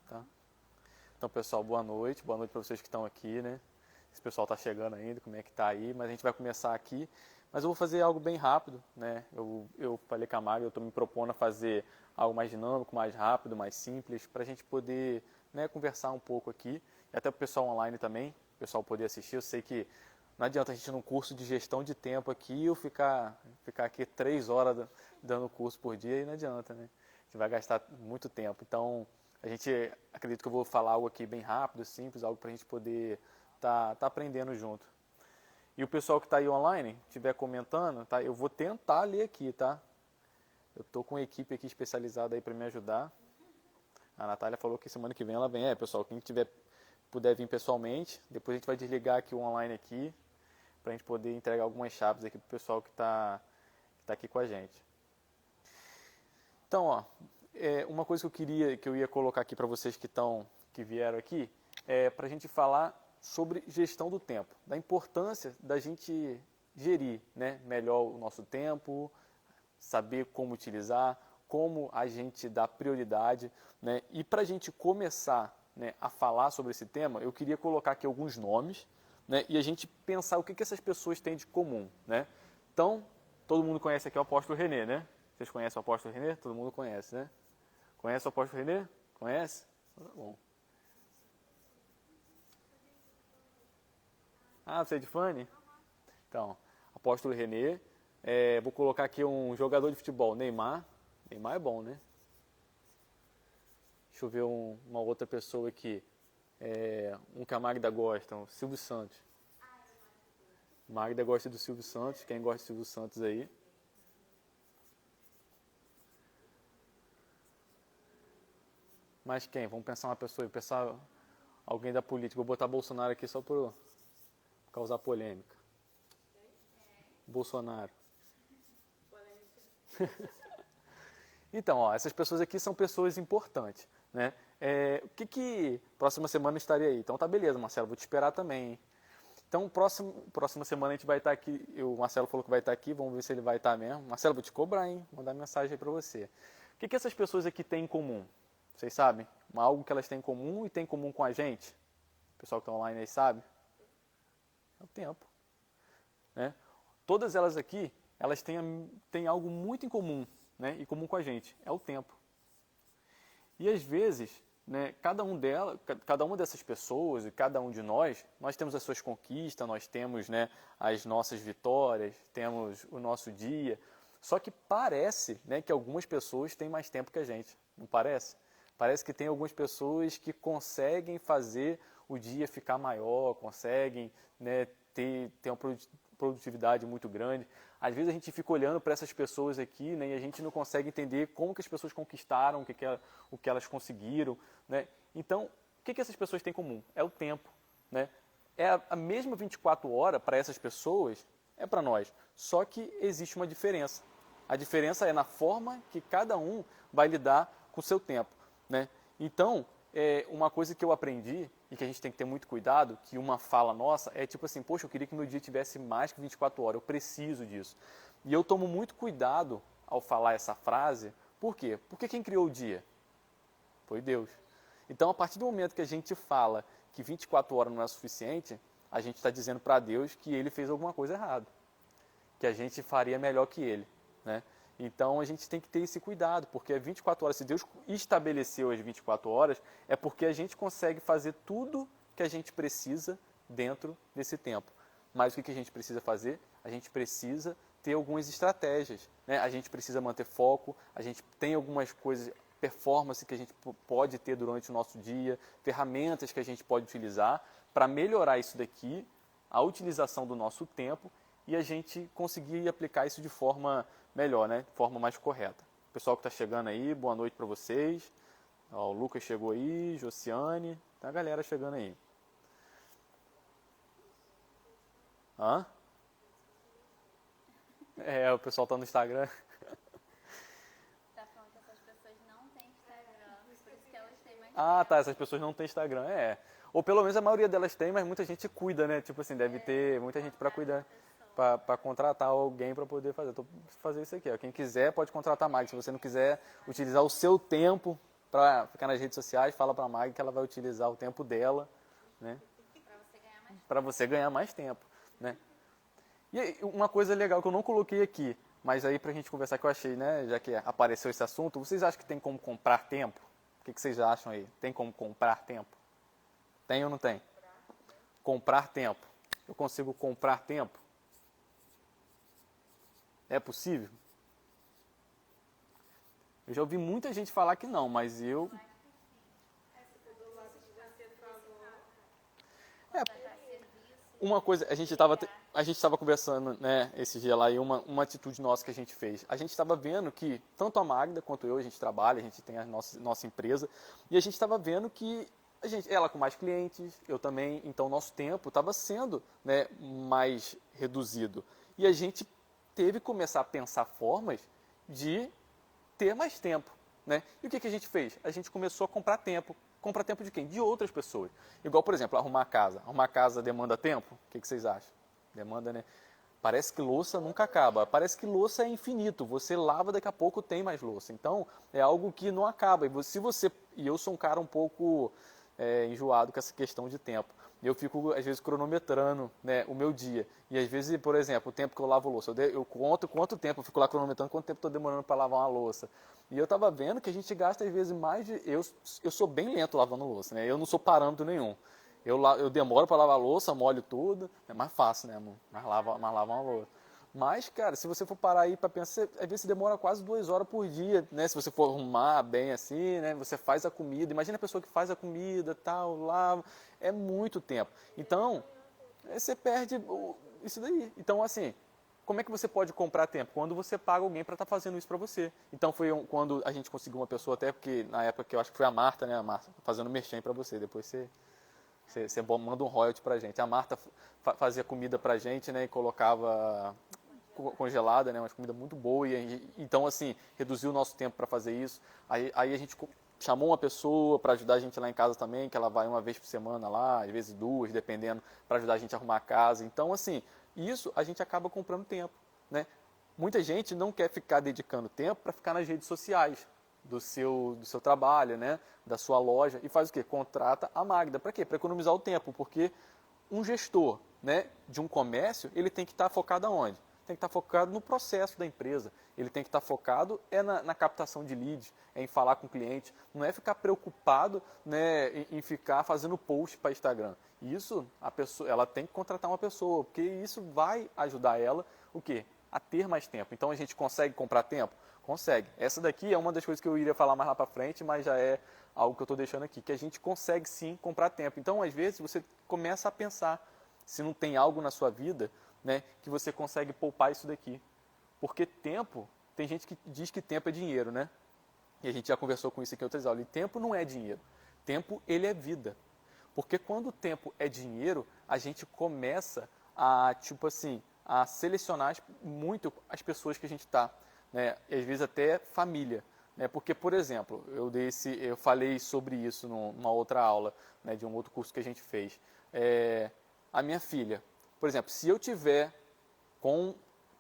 Tá? Então, pessoal, boa noite para vocês que estão aqui, né? Esse pessoal está chegando ainda, como é que está aí, mas a gente vai começar aqui. Mas eu vou fazer algo bem rápido, né? Eu falei com a Magda, eu estou me propondo a fazer algo mais dinâmico, mais rápido, mais simples, para a gente poder, né, conversar um pouco aqui, e até para o pessoal online também, o pessoal poder assistir. Eu sei que não adianta a gente num curso de gestão de tempo aqui eu ficar aqui 3 horas dando curso por dia e não adianta, né? A gente vai gastar muito tempo. Então, acredito que eu vou falar algo aqui bem rápido, simples, algo para a gente poder tá aprendendo junto. E o pessoal que está aí online, estiver comentando, tá? Eu vou tentar ler aqui, tá? Eu estou com uma equipe aqui especializada aí para me ajudar. A Natália falou que semana que vem ela vem. Pessoal, quem puder vir pessoalmente, depois a gente vai desligar aqui o online aqui, para a gente poder entregar algumas chaves aqui para o pessoal que tá aqui com a gente. Então, ó, uma coisa que eu ia colocar aqui para vocês que vieram aqui, é para a gente falar sobre gestão do tempo, da importância da gente gerir, né, melhor o nosso tempo, saber como utilizar, como a gente dá prioridade, né? E para a gente começar, né, a falar sobre esse tema, eu queria colocar aqui alguns nomes, né, e a gente pensar o que essas pessoas têm de comum, né? Então, todo mundo conhece aqui o apóstolo René, né? Vocês conhecem o apóstolo René? Todo mundo conhece, né? Conhece o apóstolo René? Conhece? Bom. Ah, você é de Fane? Então, apóstolo René. Vou colocar aqui um jogador de futebol, Neymar. Neymar é bom, né? Deixa eu ver uma outra pessoa aqui. Um que a Magda gosta, o Silvio Santos. Magda gosta do Silvio Santos. Quem gosta do Silvio Santos aí? Mas quem? Vamos pensar uma pessoa aí. Pensar alguém da política. Vou botar Bolsonaro aqui só por causar polêmica. Bolsonaro. Então, ó, essas pessoas aqui são pessoas importantes, né? Próxima semana estaria aí? Então tá beleza, Marcelo, vou te esperar também, hein? Então, próxima semana a gente vai estar aqui, o Marcelo falou que vai estar aqui, vamos ver se ele vai estar mesmo. Marcelo, vou te cobrar, hein? Vou mandar mensagem aí pra você. O que essas pessoas aqui têm em comum? Vocês sabem? Algo que elas têm em comum e têm em comum com a gente? O pessoal que está online aí sabe? É o tempo, né? Todas elas aqui, elas têm algo muito em comum, né? Em comum com a gente, é o tempo. E às vezes, né, cada uma dessas pessoas e cada um de nós temos as suas conquistas, nós temos, né, as nossas vitórias, temos o nosso dia. Só que parece, né, que algumas pessoas têm mais tempo que a gente, não parece? Parece que tem algumas pessoas que conseguem fazer o dia ficar maior, conseguem, né, ter uma produtividade muito grande. Às vezes a gente fica olhando para essas pessoas aqui, né, e a gente não consegue entender como que as pessoas conquistaram, o que elas conseguiram, né? Então, o que essas pessoas têm em comum? É o tempo, né? É a mesma 24 horas para essas pessoas, é para nós, só que existe uma diferença. A diferença é na forma que cada um vai lidar com o seu tempo, né? Então, uma coisa que eu aprendi e que a gente tem que ter muito cuidado, que uma fala nossa é tipo assim, poxa, eu queria que meu dia tivesse mais que 24 horas, eu preciso disso. E eu tomo muito cuidado ao falar essa frase, por quê? Porque quem criou o dia? Foi Deus. Então, a partir do momento que a gente fala que 24 horas não é suficiente, a gente está dizendo para Deus que Ele fez alguma coisa errada, que a gente faria melhor que Ele, né? Então a gente tem que ter esse cuidado, porque 24 horas, se Deus estabeleceu as 24 horas, é porque a gente consegue fazer tudo que a gente precisa dentro desse tempo. Mas o que a gente precisa fazer? A gente precisa ter algumas estratégias, né? A gente precisa manter foco, a gente tem algumas coisas, performance que a gente pode ter durante o nosso dia, ferramentas que a gente pode utilizar para melhorar isso daqui, a utilização do nosso tempo, e a gente conseguir aplicar isso de forma melhor, né? De forma mais correta. Pessoal que está chegando aí, boa noite para vocês. Ó, o Lucas chegou aí, Josiane, tá a galera chegando aí. Hã? O pessoal está no Instagram. Tá falando que essas pessoas não têm Instagram, por isso que elas têm mais Ah, tá, essas pessoas não têm Instagram, Ou pelo menos a maioria delas tem, mas muita gente cuida, né? Tipo assim, deve ter muita gente para cuidar, para contratar alguém para poder fazer. Fazer isso aqui, ó. Quem quiser pode contratar mais. Se você não quiser utilizar o seu tempo para ficar nas redes sociais, fala para a Mag que ela vai utilizar o tempo dela, né? Para você ganhar mais tempo, né? E aí, uma coisa legal que eu não coloquei aqui, mas aí pra gente conversar que eu achei, né, já que apareceu esse assunto, vocês acham que tem como comprar tempo? O que vocês acham aí? Tem como comprar tempo? Tem ou não tem? Comprar tempo. Eu consigo comprar tempo? É possível? Eu já ouvi muita gente falar que não, mas eu... Uma coisa, a gente estava conversando, né, esse dia lá, e uma atitude nossa que a gente fez. A gente estava vendo que, tanto a Magda quanto eu, a gente trabalha, a gente tem a nossa empresa, e a gente estava vendo que ela com mais clientes, eu também, então nosso tempo estava sendo, né, mais reduzido. E a gente teve que começar a pensar formas de ter mais tempo, né? E o que a gente fez? A gente começou a comprar tempo. Comprar tempo de quem? De outras pessoas. Igual, por exemplo, arrumar a casa. Arrumar a casa demanda tempo? O que vocês acham? Demanda, né? Parece que louça nunca acaba. Parece que louça é infinito. Você lava, daqui a pouco tem mais louça. Então, é algo que não acaba. E eu sou um cara um pouco enjoado com essa questão de tempo. Eu fico, às vezes, cronometrando, né, o meu dia. E, às vezes, por exemplo, o tempo que eu lavo louça. Eu conto quanto tempo, eu fico lá cronometrando, quanto tempo estou demorando para lavar uma louça. E eu estava vendo que a gente gasta, às vezes, mais de... Eu sou bem lento lavando louça, né? Eu não sou parâmetro nenhum. Eu demoro para lavar a louça, molho tudo. É mais fácil, né, amor? Mas lava uma louça. Mas, cara, se você for parar aí para pensar, às vezes você demora quase 2 horas por dia, né? Se você for arrumar bem assim, né? Você faz a comida. Imagina a pessoa que faz a comida, tal, lava. É muito tempo. Então, você perde isso daí. Então, assim, como é que você pode comprar tempo? Quando você paga alguém para estar fazendo isso para você. Então, foi quando a gente conseguiu uma pessoa, até porque na época que eu acho que foi a Marta, né? A Marta fazendo merchan para você. Depois você manda um royalty pra gente. A Marta fazia comida pra gente, né? E colocava congelada, né? Uma comida muito boa. Então, assim, reduziu o nosso tempo para fazer isso. Aí a gente chamou uma pessoa para ajudar a gente lá em casa também, que ela vai uma vez por semana lá, às vezes 2, dependendo, para ajudar a gente a arrumar a casa. Então, assim, isso a gente acaba comprando tempo, né? Muita gente não quer ficar dedicando tempo para ficar nas redes sociais do seu trabalho, né? Da sua loja, e faz o quê? Contrata a Magda. Para quê? Para economizar o tempo, porque um gestor, né, de um comércio, ele tem que estar focado aonde? Tem que estar focado no processo da empresa. Ele tem que estar focado na captação de leads, em falar com o cliente. Não é ficar preocupado, né, em ficar fazendo post para Instagram. Isso, a pessoa, ela tem que contratar uma pessoa, porque isso vai ajudar ela o quê? A ter mais tempo. Então a gente consegue comprar tempo? Consegue. Essa daqui é uma das coisas que eu iria falar mais lá para frente, mas já é algo que eu estou deixando aqui, que a gente consegue sim comprar tempo. Então, às vezes, você começa a pensar se não tem algo na sua vida, né, que você consegue poupar isso daqui. Porque tempo, tem gente que diz que tempo é dinheiro, né? E a gente já conversou com isso aqui em outras aulas. E tempo não é dinheiro. Tempo, ele é vida. Porque quando o tempo é dinheiro, a gente começa a, tipo assim, a selecionar muito as pessoas que a gente está, né? E às vezes até família. Né? Porque, por exemplo, eu falei sobre isso numa outra aula, né, de um outro curso que a gente fez. A minha filha, por exemplo, se eu tiver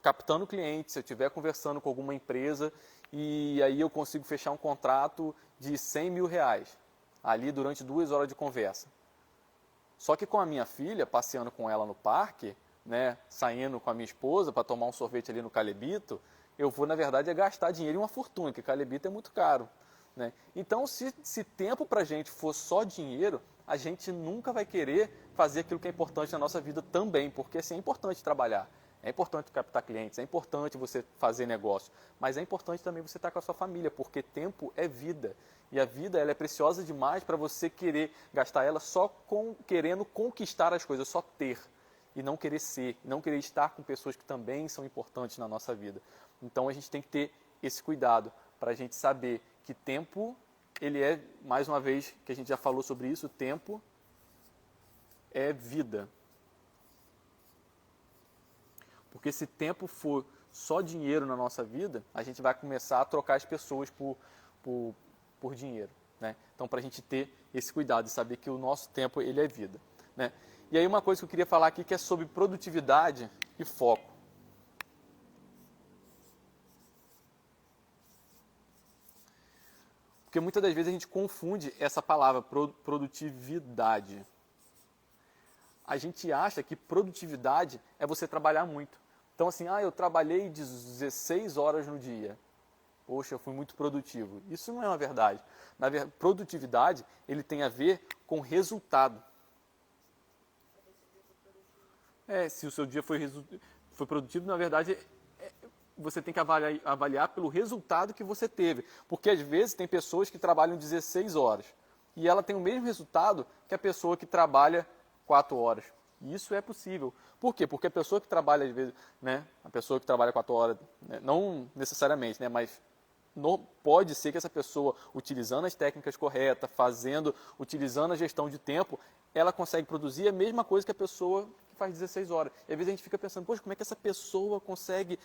captando clientes, se eu estiver conversando com alguma empresa e aí eu consigo fechar um contrato de 100 mil reais ali durante 2 horas de conversa. Só que com a minha filha, passeando com ela no parque, né, saindo com a minha esposa para tomar um sorvete ali no Calebito, eu vou, na verdade, gastar dinheiro e uma fortuna, porque Calebito é muito caro. Né? Então, se tempo para a gente for só dinheiro, a gente nunca vai querer fazer aquilo que é importante na nossa vida também, porque assim, é importante trabalhar, é importante captar clientes, é importante você fazer negócio, mas é importante também você estar com a sua família, porque tempo é vida. E a vida ela é preciosa demais para você querer gastar ela só querendo conquistar as coisas, só ter. E não querer ser, não querer estar com pessoas que também são importantes na nossa vida. Então a gente tem que ter esse cuidado para a gente saber que tempo, ele é, mais uma vez, que a gente já falou sobre isso, tempo é vida. Porque se tempo for só dinheiro na nossa vida, a gente vai começar a trocar as pessoas por dinheiro. Né? Então, para a gente ter esse cuidado e saber que o nosso tempo ele é vida. Né? E aí uma coisa que eu queria falar aqui que é sobre produtividade e foco. Porque muitas das vezes a gente confunde essa palavra, produtividade. A gente acha que produtividade é você trabalhar muito. Então assim, eu trabalhei 16 horas no dia. Poxa, eu fui muito produtivo. Isso não é uma verdade. Na verdade, produtividade, ele tem a ver com resultado. Se o seu dia foi produtivo, na verdade, você tem que avaliar pelo resultado que você teve. Porque às vezes tem pessoas que trabalham 16 horas e ela tem o mesmo resultado que a pessoa que trabalha 4 horas. Isso é possível. Por quê? Porque a pessoa que trabalha, às vezes, a pessoa que trabalha 4 horas, não necessariamente, mas pode ser que essa pessoa, utilizando as técnicas corretas, utilizando a gestão de tempo, ela consegue produzir a mesma coisa que a pessoa que faz 16 horas. E às vezes a gente fica pensando, poxa, como é que essa pessoa consegue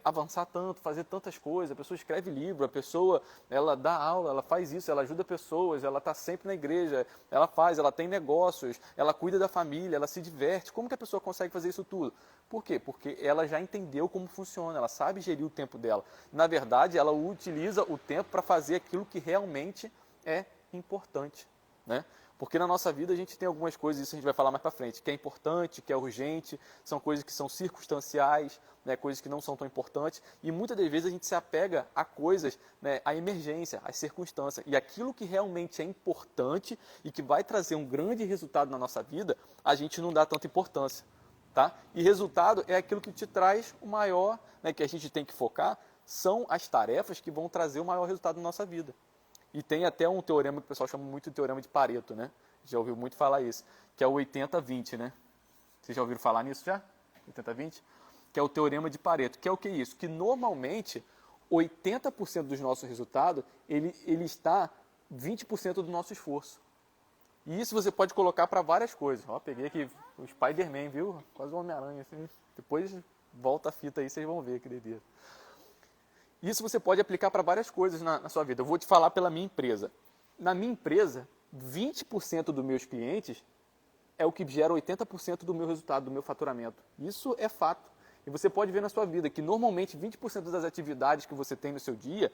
avançar tanto, fazer tantas coisas? A pessoa escreve livro, a pessoa ela dá aula, ela faz isso, ela ajuda pessoas, ela está sempre na igreja, ela tem negócios, ela cuida da família, ela se diverte. Como que a pessoa consegue fazer isso tudo? Por quê? Porque ela já entendeu como funciona, ela sabe gerir o tempo dela. Na verdade, ela utiliza o tempo para fazer aquilo que realmente é importante, né? Porque na nossa vida a gente tem algumas coisas, isso a gente vai falar mais para frente, que é importante, que é urgente, são coisas que são circunstanciais, coisas que não são tão importantes, e muitas das vezes a gente se apega a coisas, à emergência, às circunstâncias, e aquilo que realmente é importante e que vai trazer um grande resultado na nossa vida, a gente não dá tanta importância. Tá? E resultado é aquilo que te traz o maior, que a gente tem que focar, são as tarefas que vão trazer o maior resultado na nossa vida. E tem até um teorema que o pessoal chama muito de teorema de Pareto, né? Já ouviu muito falar isso, que é o 80-20, né? Vocês já ouviram falar nisso já? 80-20? Que é o teorema de Pareto. Que é o que é isso? Que normalmente 80% dos nossos resultados, ele está 20% do nosso esforço. E isso você pode colocar para várias coisas. Peguei aqui o Spider-Man, viu? Quase um Homem-Aranha. Assim. Depois volta a fita aí, vocês vão ver que doideira. Isso você pode aplicar para várias coisas na sua vida. Eu vou te falar pela minha empresa. Na minha empresa, 20% dos meus clientes é o que gera 80% do meu resultado, do meu faturamento. Isso é fato. E você pode ver na sua vida que normalmente 20% das atividades que você tem no seu dia,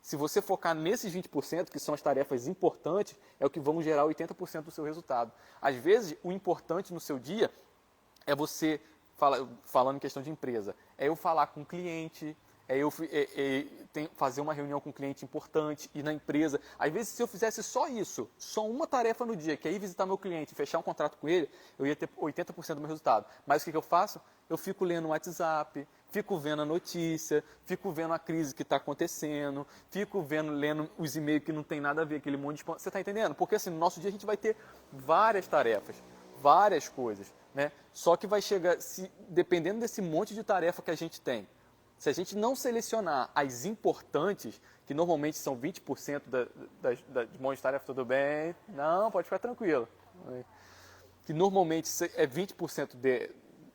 se você focar nesses 20%, que são as tarefas importantes, é o que vão gerar 80% do seu resultado. Às vezes, o importante no seu dia é você, falando em questão de empresa, é eu falar com o cliente, fazer uma reunião com um cliente importante, ir na empresa. Às vezes, se eu fizesse só isso, só uma tarefa no dia, que é ir visitar meu cliente e fechar um contrato com ele, eu ia ter 80% do meu resultado. Mas o que eu faço? Eu fico lendo o WhatsApp, fico vendo a notícia, fico vendo a crise que está acontecendo, fico lendo os e-mails que não tem nada a ver, aquele monte de... Você está entendendo? Porque assim, no nosso dia a gente vai ter várias tarefas, várias coisas, né? Só que vai chegar, dependendo desse monte de tarefa que a gente tem, se a gente não selecionar as importantes, que normalmente são 20% de monte de tarefa, tudo bem? Não, pode ficar tranquilo. Que normalmente é 20%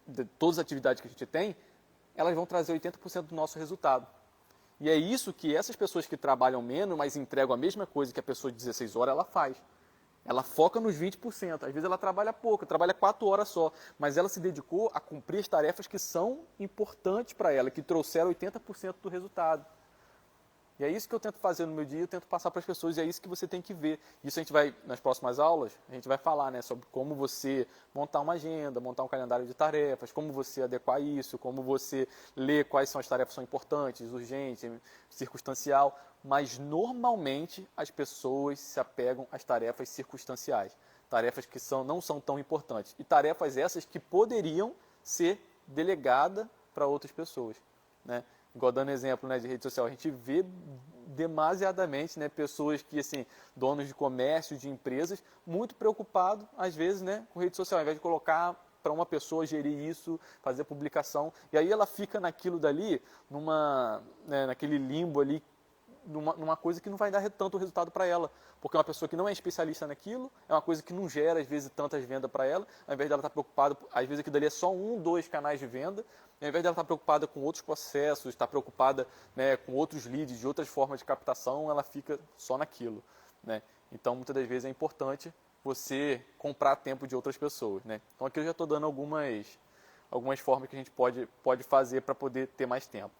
de todas as atividades que a gente tem, elas vão trazer 80% do nosso resultado. E é isso que essas pessoas que trabalham menos, mas entregam a mesma coisa que a pessoa de 16 horas, ela faz. Ela foca nos 20%. Às vezes ela trabalha pouco, trabalha 4 horas só. Mas ela se dedicou a cumprir as tarefas que são importantes para ela, que trouxeram 80% do resultado. E é isso que eu tento fazer no meu dia, eu tento passar para as pessoas, e é isso que você tem que ver. Isso a gente vai, nas próximas aulas, a gente vai falar, sobre como você montar uma agenda, montar um calendário de tarefas, como você adequar isso, como você ler quais são as tarefas que são importantes, urgentes, circunstancial. Mas, normalmente, as pessoas se apegam às tarefas circunstanciais. Tarefas que não são tão importantes. E tarefas essas que poderiam ser delegadas para outras pessoas, né? Igual dando exemplo, de rede social, a gente vê demasiadamente, pessoas que, assim, donos de comércio, de empresas, muito preocupados, às vezes, com rede social, ao invés de colocar para uma pessoa gerir isso, fazer publicação, e aí ela fica naquilo dali, naquele limbo ali, numa coisa que não vai dar tanto resultado para ela, porque é uma pessoa que não é especialista naquilo, é uma coisa que não gera, às vezes, tantas vendas para ela, ao invés dela estar preocupada, às vezes aquilo dali é só 1, 2 canais de venda, ao invés dela estar preocupada com outros processos, estar preocupada com outros leads, de outras formas de captação, ela fica só naquilo, né? Então, muitas das vezes é importante você comprar tempo de outras pessoas, né? Então, aqui eu já estou dando algumas formas que a gente pode fazer para poder ter mais tempo.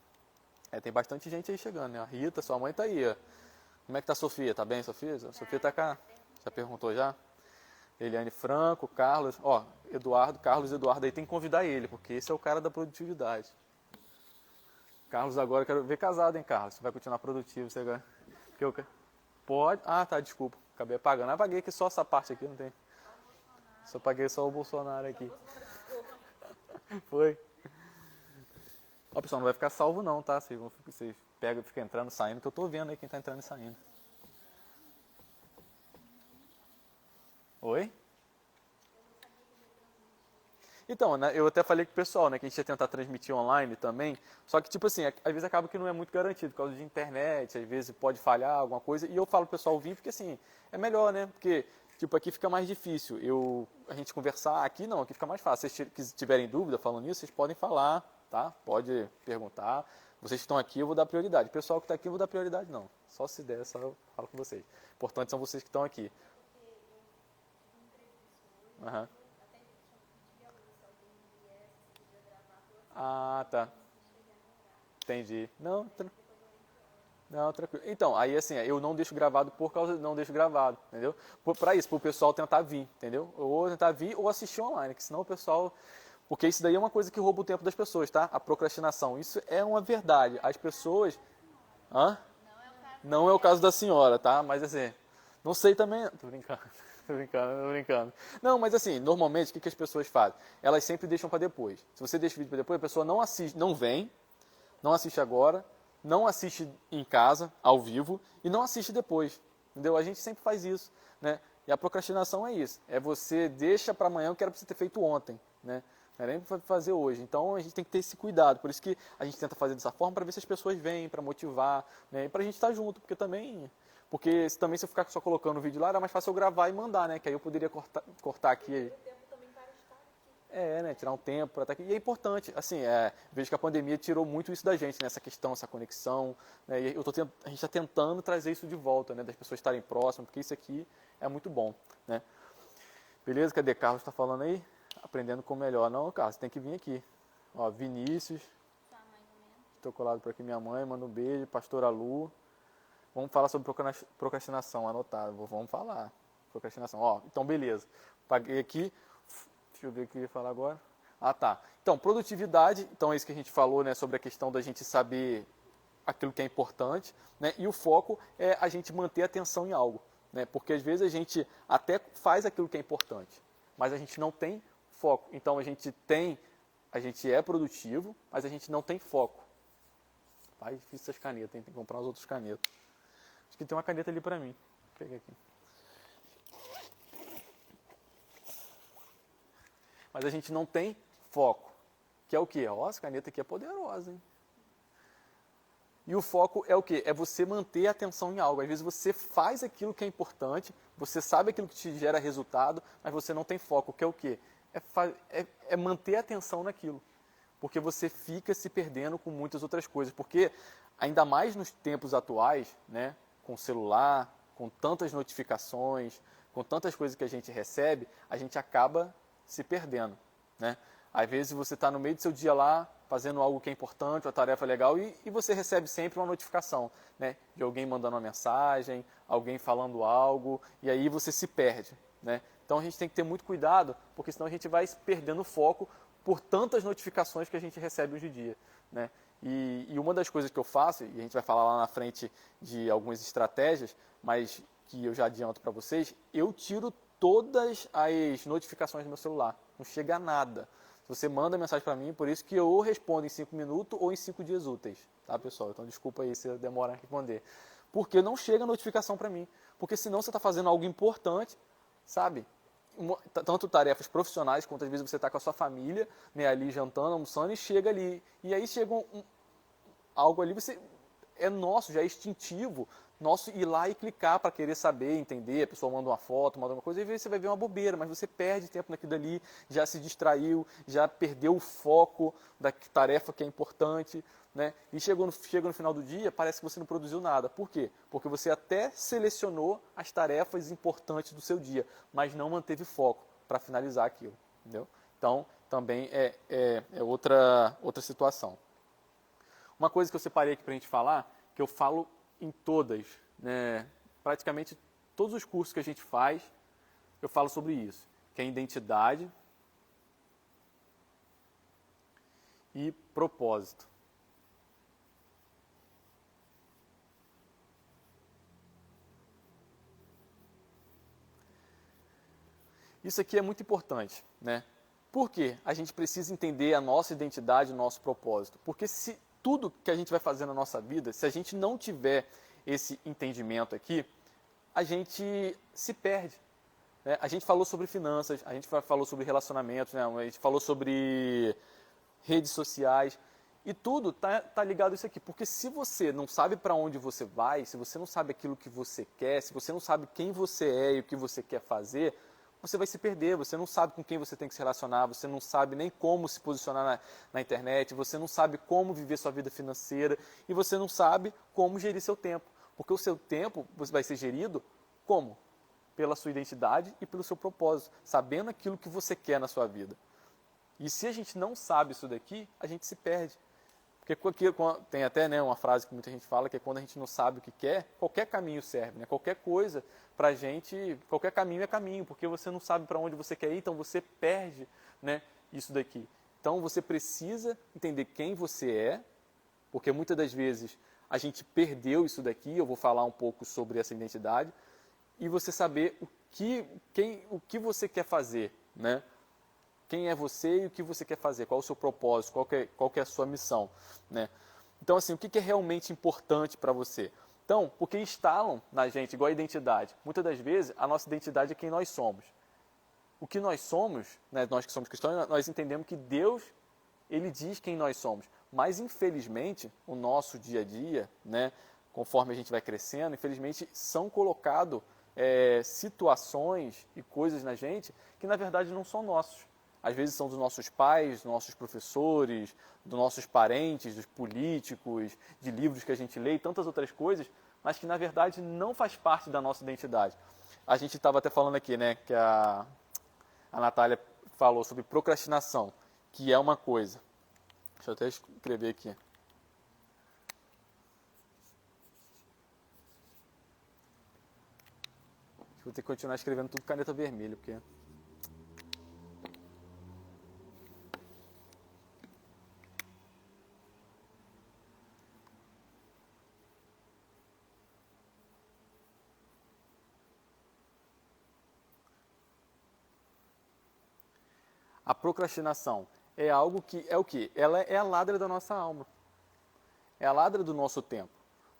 Tem bastante gente aí chegando, né? A Rita, sua mãe está aí, ó. Como é que tá a Sofia? Tá bem, Sofia? A Sofia tá cá? Já perguntou já? Eliane Franco, Carlos, ó, Eduardo, Carlos Eduardo, aí tem que convidar ele, porque esse é o cara da produtividade. Carlos agora, eu quero ver casado, hein, Carlos? Você vai continuar produtivo, você agora. Porque eu... Pode? Ah, tá, desculpa. Acabei apagando. Ah, apaguei aqui só essa parte aqui, não tem. Só paguei só o Bolsonaro aqui. Foi. Ó, pessoal, não vai ficar salvo não, tá? Vocês pegam e ficam entrando e saindo, que eu tô vendo aí quem tá entrando e saindo. Oi? Então, né, eu até falei com o pessoal, né, que a gente ia tentar transmitir online também, só que, tipo assim, às vezes acaba que não é muito garantido, por causa de internet, às vezes pode falhar alguma coisa, e eu falo pro pessoal vir, porque assim, é melhor, né, porque, tipo, aqui fica mais difícil, a gente conversar, aqui não, aqui fica mais fácil, se vocês tiverem dúvida falando nisso, vocês podem falar, tá, pode perguntar, vocês que estão aqui eu vou dar prioridade, o pessoal que está aqui eu vou dar prioridade não, só se der, só eu falo com vocês, importante são vocês que estão aqui. Aham. Ah, tá. Entendi. Não, não, tranquilo. Então, aí assim, eu não deixo gravado por causa não deixo gravado, entendeu? Pra isso, pro pessoal tentar vir, entendeu? Ou tentar vir ou assistir online, que senão o pessoal... Porque isso daí é uma coisa que rouba o tempo das pessoas, tá? A procrastinação. Isso é uma verdade. As pessoas... Hã? Não é o caso da senhora, tá? Mas assim, não sei também... Tô brincando, tô brincando, tô brincando. Não, mas assim, normalmente, o que as pessoas fazem? Elas sempre deixam pra depois. Se você deixa o vídeo pra depois, a pessoa não assiste, não vem, não assiste agora, não assiste em casa, ao vivo, e não assiste depois. Entendeu? A gente sempre faz isso, né? E a procrastinação é isso. É você deixa para amanhã o que era para você ter feito ontem, né? Não é nem para fazer hoje. Então a gente tem que ter esse cuidado. Por isso que a gente tenta fazer dessa forma para ver se as pessoas vêm, para motivar, né? E para a gente estar junto, porque também... Porque se eu ficar só colocando o vídeo lá, era mais fácil eu gravar e mandar, né? Que aí eu poderia cortar aqui. Né, tirar um tempo para estar aqui. E é importante, assim, vejo que a pandemia tirou muito isso da gente, né, essa questão, essa conexão, né, e a gente está tentando trazer isso de volta, né, das pessoas estarem próximas, porque isso aqui é muito bom, né. Beleza? Cadê? Carlos está falando aí? Aprendendo com o melhor. Não, Carlos, tem que vir aqui. Ó, Vinícius, estou colado por aqui, minha mãe, manda um beijo, pastora Lu. Vamos falar sobre procrastinação, anotado, vamos falar. Procrastinação, ó, então beleza. Paguei aqui. Deixa eu ver o que eu ia falar agora. Ah, tá. Então, produtividade, então é isso que a gente falou, né, sobre a questão da gente saber aquilo que é importante, né, e o foco é a gente manter a atenção em algo, né, porque às vezes a gente até faz aquilo que é importante, mas a gente não tem foco. Então, a gente é produtivo, mas a gente não tem foco. Pai, difícil essas canetas, hein? Tem que comprar umas outras canetas. Acho que tem uma caneta ali pra mim. Vou pegar aqui. Mas a gente não tem foco. Que é o quê? Ó, essa caneta aqui é poderosa, hein? E o foco é o quê? É você manter a atenção em algo. Às vezes você faz aquilo que é importante, você sabe aquilo que te gera resultado, mas você não tem foco. Que é o quê? É manter a atenção naquilo. Porque você fica se perdendo com muitas outras coisas. Porque, ainda mais nos tempos atuais, né, com celular, com tantas notificações, com tantas coisas que a gente recebe, a gente acaba se perdendo, né? Às vezes você está no meio do seu dia lá, fazendo algo que é importante, uma tarefa legal, e você recebe sempre uma notificação, né? De alguém mandando uma mensagem, alguém falando algo, e aí você se perde, né? Então a gente tem que ter muito cuidado, porque senão a gente vai se perdendo o foco por tantas notificações que a gente recebe hoje em dia, né? E uma das coisas que eu faço, e a gente vai falar lá na frente de algumas estratégias, mas que eu já adianto para vocês, eu tiro todas as notificações do meu celular. Não chega a nada. Se você manda mensagem para mim, por isso que eu respondo em 5 minutos ou em 5 dias úteis. Tá, pessoal? Então, desculpa aí se eu demorar a responder. Porque não chega notificação para mim. Porque senão você está fazendo algo importante, sabe? Tanto tarefas profissionais, quanto às vezes você está com a sua família, né, ali jantando, almoçando, e chega ali. E aí chega algo ali, é nosso, já é instintivo, nosso ir lá e clicar para querer saber, entender, a pessoa manda uma foto, manda uma coisa, e aí você vai ver uma bobeira, mas você perde tempo naquilo dali, já se distraiu, já perdeu o foco da tarefa que é importante, né? E chega no final do dia, parece que você não produziu nada. Por quê? Porque você até selecionou as tarefas importantes do seu dia, mas não manteve foco para finalizar aquilo, entendeu? Então, também é outra situação. Uma coisa que eu separei aqui para a gente falar, que eu falo em todas, né, praticamente todos os cursos que a gente faz, eu falo sobre isso, que é identidade e propósito. Isso aqui é muito importante, né? Por quê? A gente precisa entender a nossa identidade, o nosso propósito. Porque se tudo que a gente vai fazer na nossa vida, se a gente não tiver esse entendimento aqui, a gente se perde, né? A gente falou sobre finanças, a gente falou sobre relacionamentos, né? A gente falou sobre redes sociais, e tudo tá ligado a isso aqui. Porque se você não sabe para onde você vai, se você não sabe aquilo que você quer, se você não sabe quem você é e o que você quer fazer, você vai se perder, você não sabe com quem você tem que se relacionar, você não sabe nem como se posicionar na internet, você não sabe como viver sua vida financeira e você não sabe como gerir seu tempo. Porque o seu tempo vai ser gerido como? Pela sua identidade e pelo seu propósito, sabendo aquilo que você quer na sua vida. E se a gente não sabe isso daqui, a gente se perde. Porque tem até, né, uma frase que muita gente fala, que é quando a gente não sabe o que quer, qualquer caminho serve, né? Qualquer coisa pra gente, qualquer caminho é caminho, porque você não sabe para onde você quer ir, então você perde, né, isso daqui. Então você precisa entender quem você é, porque muitas das vezes a gente perdeu isso daqui, eu vou falar um pouco sobre essa identidade, e você saber o que você quer fazer, né? Quem é você e o que você quer fazer, qual é o seu propósito, qual que é a sua missão, né? Então, assim, o que é realmente importante para você? Então, porque instalam na gente, igual a identidade, muitas das vezes a nossa identidade é quem nós somos. O que nós somos, né, nós que somos cristãos, nós entendemos que Deus, Ele diz quem nós somos. Mas, infelizmente, o nosso dia a dia, né, conforme a gente vai crescendo, infelizmente, são colocados situações e coisas na gente que, na verdade, não são nossos. Às vezes são dos nossos pais, dos nossos professores, dos nossos parentes, dos políticos, de livros que a gente lê e tantas outras coisas, mas que na verdade não faz parte da nossa identidade. A gente estava até falando aqui, né, que a Natália falou sobre procrastinação, que é uma coisa. Deixa eu até escrever aqui. Vou ter que continuar escrevendo tudo com caneta vermelha, porque... A procrastinação é algo que é o quê? Ela é a ladra da nossa alma. É a ladra do nosso tempo.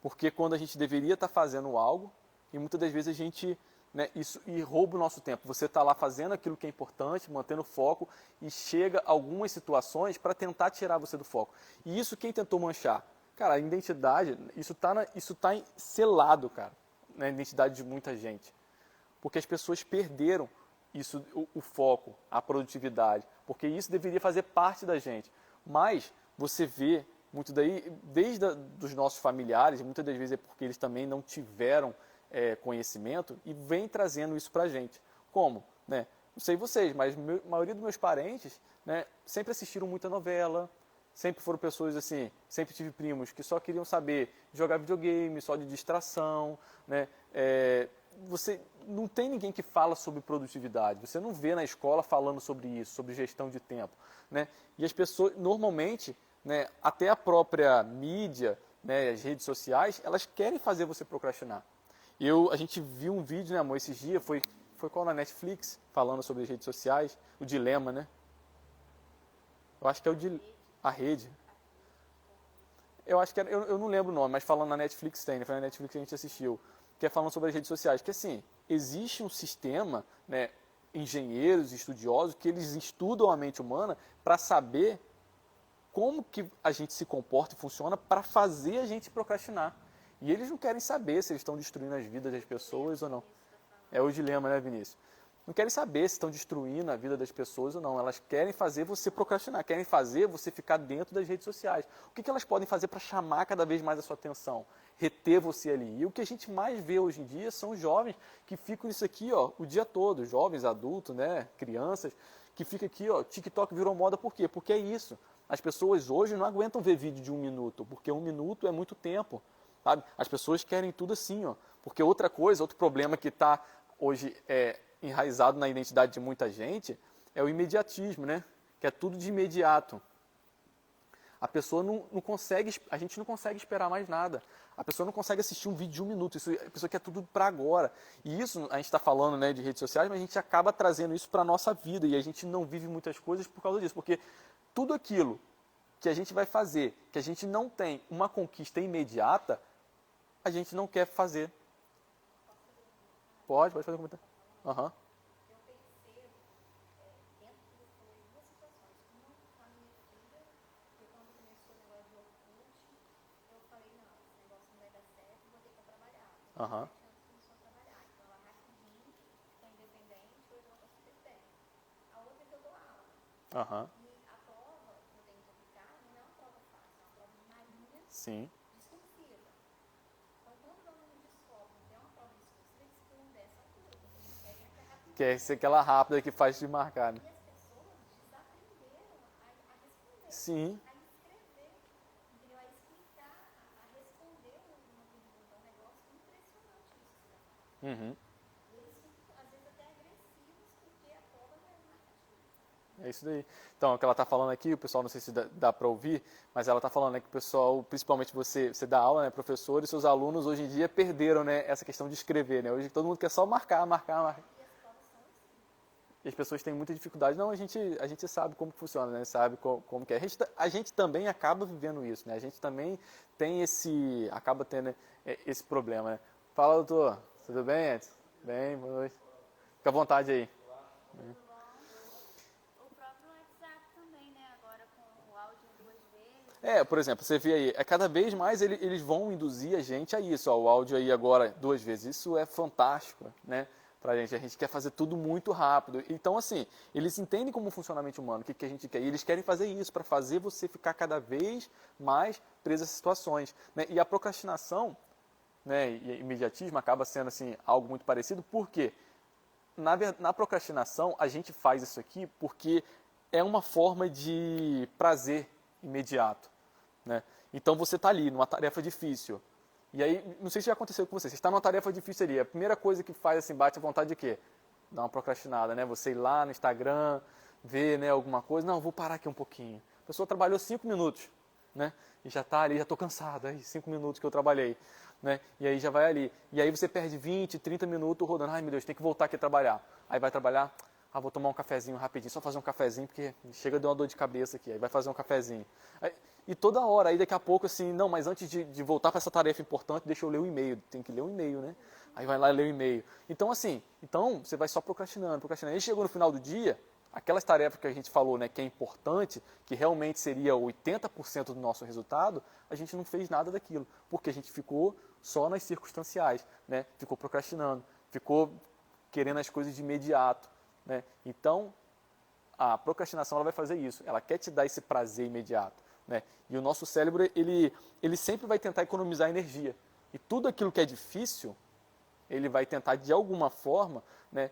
Porque quando a gente deveria estar fazendo algo, e muitas das vezes a gente, né, isso e rouba o nosso tempo. Você está lá fazendo aquilo que é importante, mantendo foco, e chega algumas situações para tentar tirar você do foco. E isso quem tentou manchar? Cara, a identidade, isso tá selado, cara, na identidade de muita gente. Porque as pessoas perderam isso, o foco, a produtividade, porque isso deveria fazer parte da gente. Mas você vê muito daí, desde dos nossos familiares, muitas das vezes é porque eles também não tiveram conhecimento e vem trazendo isso para a gente. Como? Né? Não sei vocês, mas a maioria dos meus parentes, né, sempre assistiram muita novela, sempre foram pessoas assim, sempre tive primos que só queriam saber jogar videogame, só de distração, né? Você não tem ninguém que fala sobre produtividade, você não vê na escola falando sobre isso, sobre gestão de tempo, né? E as pessoas, normalmente, né, até a própria mídia, né, as redes sociais, elas querem fazer você procrastinar. A gente viu um vídeo, né, amor, esses dias, foi qual na Netflix, falando sobre as redes sociais, o dilema, né? Eu acho que é a rede. Eu acho que era, eu não lembro o nome, mas falando na Netflix tem, né? Foi na Netflix que a gente assistiu, que é falando sobre as redes sociais, que assim, existe um sistema, né, engenheiros, estudiosos, que eles estudam a mente humana para saber como que a gente se comporta e funciona para fazer a gente procrastinar. E eles não querem saber se eles estão destruindo as vidas das pessoas ou não. É o dilema, né, Vinícius? Não querem saber se estão destruindo a vida das pessoas ou não. Elas querem fazer você procrastinar, querem fazer você ficar dentro das redes sociais. O que elas podem fazer para chamar cada vez mais a sua atenção? Reter você ali. E o que a gente mais vê hoje em dia são jovens que ficam nisso aqui, ó, o dia todo. Jovens, adultos, né, crianças, que ficam aqui, ó, TikTok virou moda. Por quê? Porque é isso. As pessoas hoje não aguentam ver vídeo de 1 minuto, porque 1 minuto é muito tempo. sabe? As pessoas querem tudo assim, ó. Porque outra coisa, outro problema que está hoje enraizado na identidade de muita gente é o imediatismo, né? Que é tudo de imediato. A pessoa não consegue, a gente não consegue esperar mais nada. A pessoa não consegue assistir um vídeo de 1 minuto. Isso, a pessoa quer tudo para agora. E isso, a gente está falando, né, de redes sociais, mas a gente acaba trazendo isso para a nossa vida. E a gente não vive muitas coisas por causa disso. Porque tudo aquilo que a gente vai fazer, que a gente não tem uma conquista imediata, a gente não quer fazer. Pode fazer um comentário. Aham. Aham. Aham. Sim. Que é aquela rápida que faz te marcar, né? Sim. Uhum. É isso daí. Então, o que ela está falando aqui, o pessoal, não sei se dá para ouvir, mas ela está falando, né, que o pessoal, principalmente você dá aula, né, professor, e seus alunos hoje em dia perderam, né, essa questão de escrever, né? Hoje todo mundo quer só marcar. E as pessoas têm muita dificuldade. Não, a gente sabe como funciona, né? Sabe como que é. A gente também acaba vivendo isso, né? A gente também tem acaba tendo, né, esse problema, né? Fala, doutor. Tudo bem, Edson? Bem, boa noite. Fica à vontade aí. O próprio WhatsApp também, né? Agora com o áudio em 2 vezes. Por exemplo, você vê aí, cada vez mais eles vão induzir a gente a isso, ó, o áudio aí agora 2 vezes. Isso é fantástico, né? Pra gente. A gente quer fazer tudo muito rápido. Então, assim, eles entendem como funciona a mente humana, o que a gente quer. E eles querem fazer isso, para fazer você ficar cada vez mais preso a situações, né? E a procrastinação, né, e imediatismo acaba sendo assim algo muito parecido, porque na procrastinação a gente faz isso aqui porque é uma forma de prazer imediato, né? Então você está ali numa tarefa difícil, e aí, não sei se já aconteceu com você, você está numa tarefa difícil ali, a primeira coisa que faz assim, bate a vontade de quê? Dar uma procrastinada, né? Você ir lá no Instagram, ver, né, alguma coisa, não, vou parar aqui um pouquinho. A pessoa trabalhou 5 minutos, né? E já está ali, já estou cansado, aí 5 minutos que eu trabalhei, né? E aí já vai ali. E aí você perde 20, 30 minutos rodando, ai meu Deus, tem que voltar aqui a trabalhar. Aí vai trabalhar, vou tomar um cafezinho rapidinho, só fazer um cafezinho, porque chega de uma dor de cabeça aqui, aí vai fazer um cafezinho. E toda hora, aí daqui a pouco assim, não, mas antes de voltar para essa tarefa importante, deixa eu ler o e-mail, tem que ler o e-mail, né? Aí vai lá ler o e-mail. Então assim, você vai só procrastinando. E chegou no final do dia, aquelas tarefas que a gente falou, né, que é importante, que realmente seria 80% do nosso resultado, a gente não fez nada daquilo, porque a gente ficou só nas circunstanciais, né? Ficou procrastinando, ficou querendo as coisas de imediato, né? Então, a procrastinação ela vai fazer isso, ela quer te dar esse prazer imediato, né? E o nosso cérebro, ele sempre vai tentar economizar energia. E tudo aquilo que é difícil, ele vai tentar, de alguma forma, né,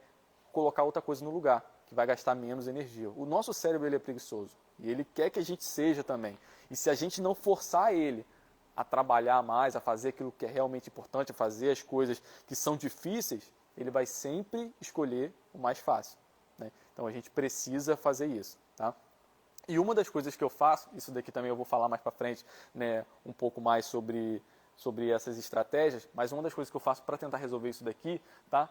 colocar outra coisa no lugar, que vai gastar menos energia. O nosso cérebro ele é preguiçoso, e ele quer que a gente seja também. E se a gente não forçar ele a trabalhar mais, a fazer aquilo que é realmente importante, a fazer as coisas que são difíceis, ele vai sempre escolher o mais fácil, né? Então a gente precisa fazer isso, tá? E uma das coisas que eu faço, isso daqui também eu vou falar mais para frente, né, um pouco mais sobre essas estratégias, mas uma das coisas que eu faço para tentar resolver isso daqui, tá?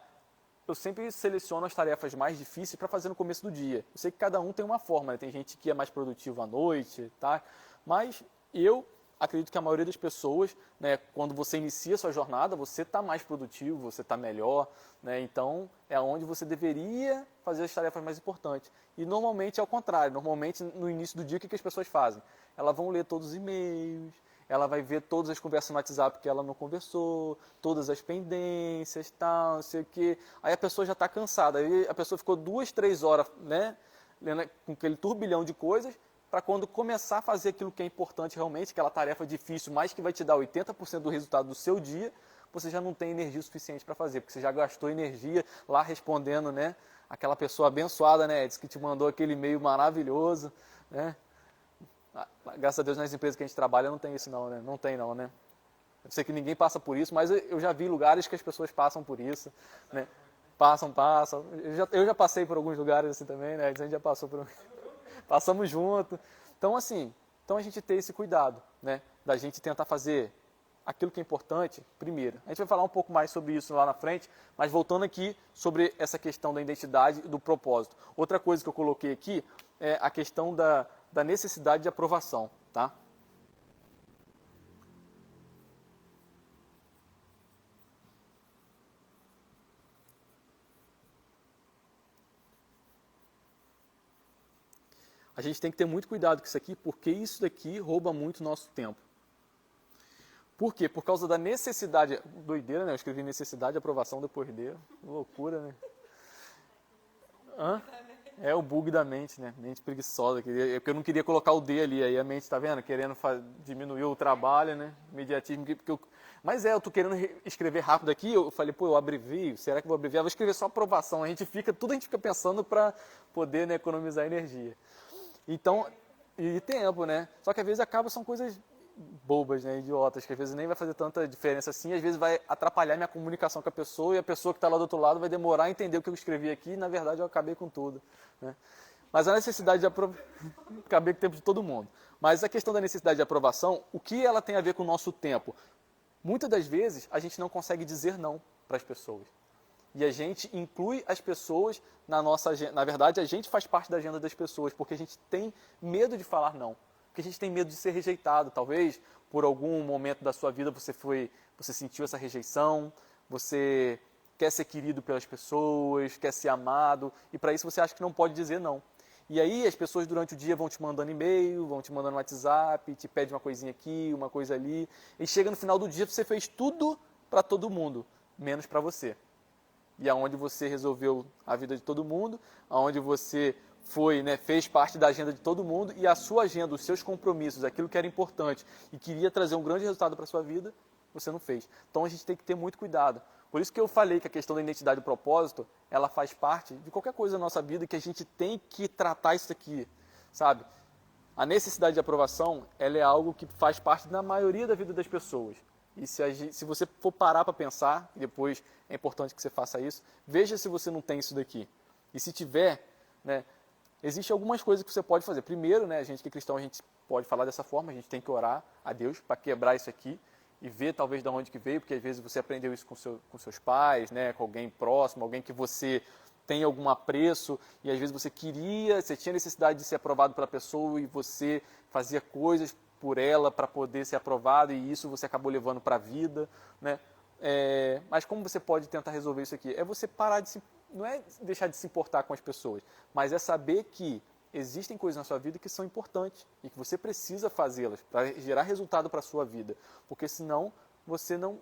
Eu sempre seleciono as tarefas mais difíceis para fazer no começo do dia. Eu sei que cada um tem uma forma, né? Tem gente que é mais produtivo à noite, tá? Mas eu acredito que a maioria das pessoas, né, quando você inicia a sua jornada, você está mais produtivo, você está melhor, né? Então é onde você deveria fazer as tarefas mais importantes. E normalmente é o contrário. Normalmente no início do dia o que as pessoas fazem? Elas vão ler todos os e-mails, ela vai ver todas as conversas no WhatsApp que ela não conversou, todas as pendências, tal, não sei o quê. Aí a pessoa já está cansada. Aí a pessoa ficou 2, 3 horas, né, lendo com aquele turbilhão de coisas, para quando começar a fazer aquilo que é importante realmente, aquela tarefa difícil, mas que vai te dar 80% do resultado do seu dia, você já não tem energia suficiente para fazer, porque você já gastou energia lá respondendo, né, aquela pessoa abençoada, né, Edson, que te mandou aquele e-mail maravilhoso, né? Graças a Deus nas empresas que a gente trabalha não tem isso não, né? Não tem não, né? Eu sei que ninguém passa por isso, mas eu já vi lugares que as pessoas passam por isso, né? Passam. Eu já passei por alguns lugares assim também, né? A gente já passou por... Passamos junto. Então, assim, a gente ter esse cuidado, né? Da gente tentar fazer aquilo que é importante primeiro. A gente vai falar um pouco mais sobre isso lá na frente, mas voltando aqui sobre essa questão da identidade e do propósito. Outra coisa que eu coloquei aqui é a questão da necessidade de aprovação, tá? A gente tem que ter muito cuidado com isso aqui, porque isso daqui rouba muito nosso tempo. Por quê? Por causa da necessidade... Doideira, né? Eu escrevi necessidade de aprovação depois dele. Loucura, né? Hã? É o bug da mente, né? Mente preguiçosa. Porque eu não queria colocar o D ali. Aí a mente, tá vendo? Querendo diminuir o trabalho, né? Imediatismo. Mas eu tô querendo escrever rápido aqui. Eu falei, pô, eu abrevio. Será que eu vou abreviar? Vou escrever só aprovação. Tudo a gente fica pensando para poder, né, economizar energia. Então, e tempo, né? Só que às vezes são coisas bobas, né? Idiotas, que às vezes nem vai fazer tanta diferença assim, às vezes vai atrapalhar minha comunicação com a pessoa e a pessoa que está lá do outro lado vai demorar a entender o que eu escrevi aqui e na verdade eu acabei com tudo, né? Mas a necessidade de acabei com o tempo de todo mundo. Mas a questão da necessidade de aprovação, o que ela tem a ver com o nosso tempo? Muitas das vezes a gente não consegue dizer não para as pessoas. E a gente inclui as pessoas na nossa agenda. Na verdade, a gente faz parte da agenda das pessoas, porque a gente tem medo de falar não. Porque a gente tem medo de ser rejeitado. Talvez, por algum momento da sua vida, você sentiu essa rejeição, você quer ser querido pelas pessoas, quer ser amado, e para isso você acha que não pode dizer não. E aí as pessoas durante o dia vão te mandando e-mail, vão te mandando WhatsApp, te pedem uma coisinha aqui, uma coisa ali, e chega no final do dia, você fez tudo para todo mundo, menos para você. E aonde você resolveu a vida de todo mundo, aonde você foi, né, fez parte da agenda de todo mundo e a sua agenda, os seus compromissos, aquilo que era importante e queria trazer um grande resultado para a sua vida, você não fez. Então a gente tem que ter muito cuidado. Por isso que eu falei que a questão da identidade e propósito, ela faz parte de qualquer coisa da nossa vida que a gente tem que tratar isso aqui, sabe? A necessidade de aprovação, ela é algo que faz parte da maioria da vida das pessoas. E se você for parar para pensar, e depois é importante que você faça isso, veja se você não tem isso daqui. E se tiver, né, existem algumas coisas que você pode fazer. Primeiro, né, a gente que é cristão, a gente pode falar dessa forma, a gente tem que orar a Deus para quebrar isso aqui e ver talvez de onde que veio, porque às vezes você aprendeu isso com seus pais, né, com alguém próximo, alguém que você tem algum apreço, e às vezes você tinha necessidade de ser aprovado pela pessoa e você fazia coisas por ela para poder ser aprovado e isso você acabou levando para a vida, né? Mas como você pode tentar resolver isso aqui? É você parar não é deixar de se importar com as pessoas, mas é saber que existem coisas na sua vida que são importantes e que você precisa fazê-las para gerar resultado para a sua vida, porque senão você não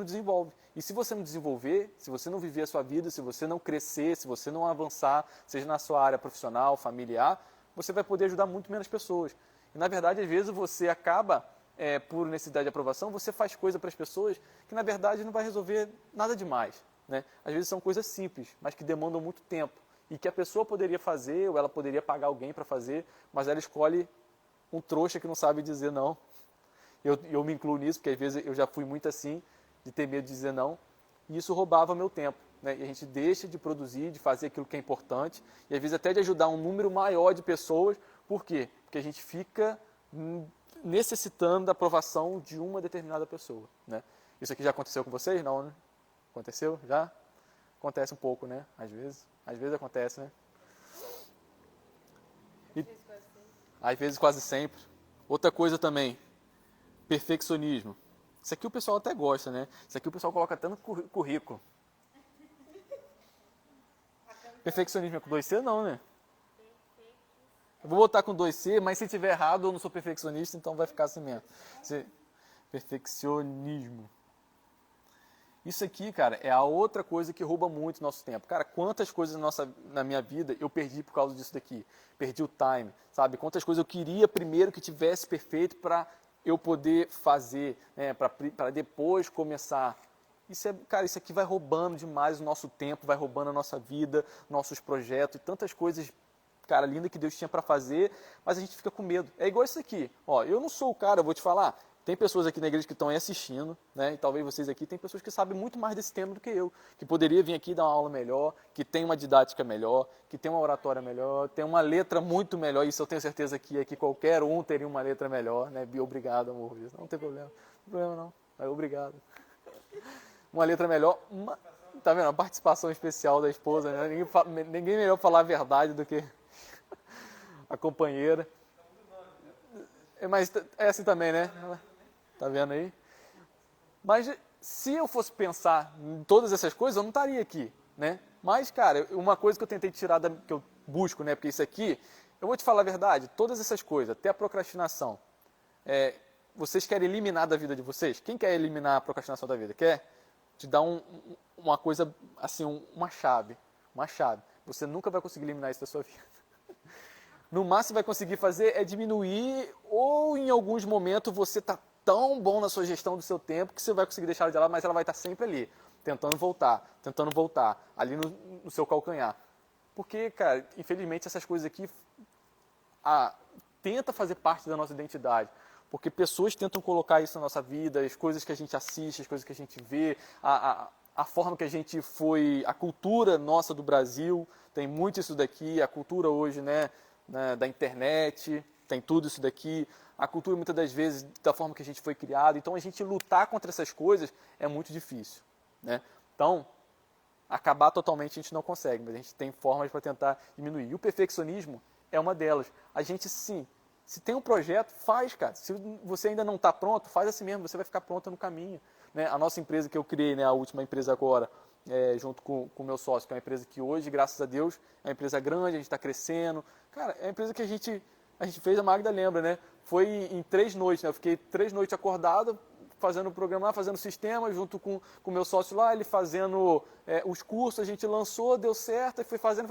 desenvolve. E se você não desenvolver, se você não viver a sua vida, se você não crescer, se você não avançar, seja na sua área profissional, familiar, você vai poder ajudar muito menos pessoas. E, na verdade, às vezes você acaba, por necessidade de aprovação, você faz coisa para as pessoas que, na verdade, não vai resolver nada demais, né? Às vezes são coisas simples, mas que demandam muito tempo. E que a pessoa poderia fazer, ou ela poderia pagar alguém para fazer, mas ela escolhe um trouxa que não sabe dizer não. Eu me incluo nisso, porque às vezes eu já fui muito assim, de ter medo de dizer não, e isso roubava meu tempo, né? E a gente deixa de produzir, de fazer aquilo que é importante, e às vezes até de ajudar um número maior de pessoas. Por quê? Porque a gente fica necessitando da aprovação de uma determinada pessoa, né? Isso aqui já aconteceu com vocês? Não, né? Aconteceu? Já? Acontece um pouco, né? Às vezes acontece, né? E, às vezes quase sempre. Outra coisa também, perfeccionismo. Isso aqui o pessoal até gosta, né? Isso aqui o pessoal coloca até no currículo. Perfeccionismo é com 2C não, né? Eu vou botar com 2C, mas se tiver errado eu não sou perfeccionista, então vai ficar assim mesmo. Perfeccionismo. Isso aqui, cara, é a outra coisa que rouba muito nosso tempo. Cara, quantas coisas na minha vida eu perdi por causa disso daqui? Perdi o time, sabe? Quantas coisas eu queria primeiro que tivesse perfeito para eu poder fazer, né? Para depois começar. Cara, isso aqui vai roubando demais o nosso tempo, vai roubando a nossa vida, nossos projetos e tantas coisas, cara, linda que Deus tinha para fazer, mas a gente fica com medo. É igual isso aqui. Ó, eu não sou o cara, eu vou te falar, Tem pessoas aqui na igreja que estão aí assistindo, né? E talvez vocês aqui, tem pessoas que sabem muito mais desse tema do que eu, que poderia vir aqui dar uma aula melhor, que tem uma didática melhor, que tem uma oratória melhor, tem uma letra muito melhor. Isso eu tenho certeza que aqui qualquer um teria uma letra melhor, né? Bia, obrigado, amor. Não tem problema. Não tem problema não. Mas obrigado. Uma letra melhor. Tá vendo? A participação especial da esposa, né? Ninguém melhor falar a verdade do que a companheira. Mas é assim também, né? Tá vendo aí? Mas se eu fosse pensar em todas essas coisas, eu não estaria aqui, né? Mas, cara, uma coisa que eu tentei tirar, que eu busco, né? Porque isso aqui, eu vou te falar a verdade, todas essas coisas, até a procrastinação, vocês querem eliminar da vida de vocês? Quem quer eliminar a procrastinação da vida? Quer te dar uma coisa, assim, uma chave. Você nunca vai conseguir eliminar isso da sua vida. No máximo vai conseguir fazer é diminuir, ou em alguns momentos você está tão bom na sua gestão do seu tempo que você vai conseguir deixar ela de lado, mas ela vai estar sempre ali, tentando voltar, ali no seu calcanhar. Porque, cara, infelizmente essas coisas aqui tenta fazer parte da nossa identidade. Porque pessoas tentam colocar isso na nossa vida, as coisas que a gente assiste, as coisas que a gente vê, a forma que a gente foi, a cultura nossa do Brasil, tem muito isso daqui, a cultura hoje, né, da internet, tem tudo isso daqui, a cultura muitas das vezes da forma que a gente foi criado, então a gente lutar contra essas coisas é muito difícil, né? Então, acabar totalmente a gente não consegue, mas a gente tem formas para tentar diminuir. E o perfeccionismo é uma delas. A gente sim, se tem um projeto, faz, cara. Se você ainda não está pronto, faz assim mesmo, você vai ficar pronto no caminho, né? A nossa empresa que eu criei, né, a última empresa agora, junto com o meu sócio, que é uma empresa que hoje, graças a Deus, é uma empresa grande, a gente está crescendo. Cara, é uma empresa que a gente fez, a Magda lembra, né? Foi em 3 noites, né? Eu fiquei 3 noites acordado, fazendo o programa lá, fazendo o sistema, junto com o meu sócio lá, ele fazendo os cursos, a gente lançou, deu certo, e foi fazendo,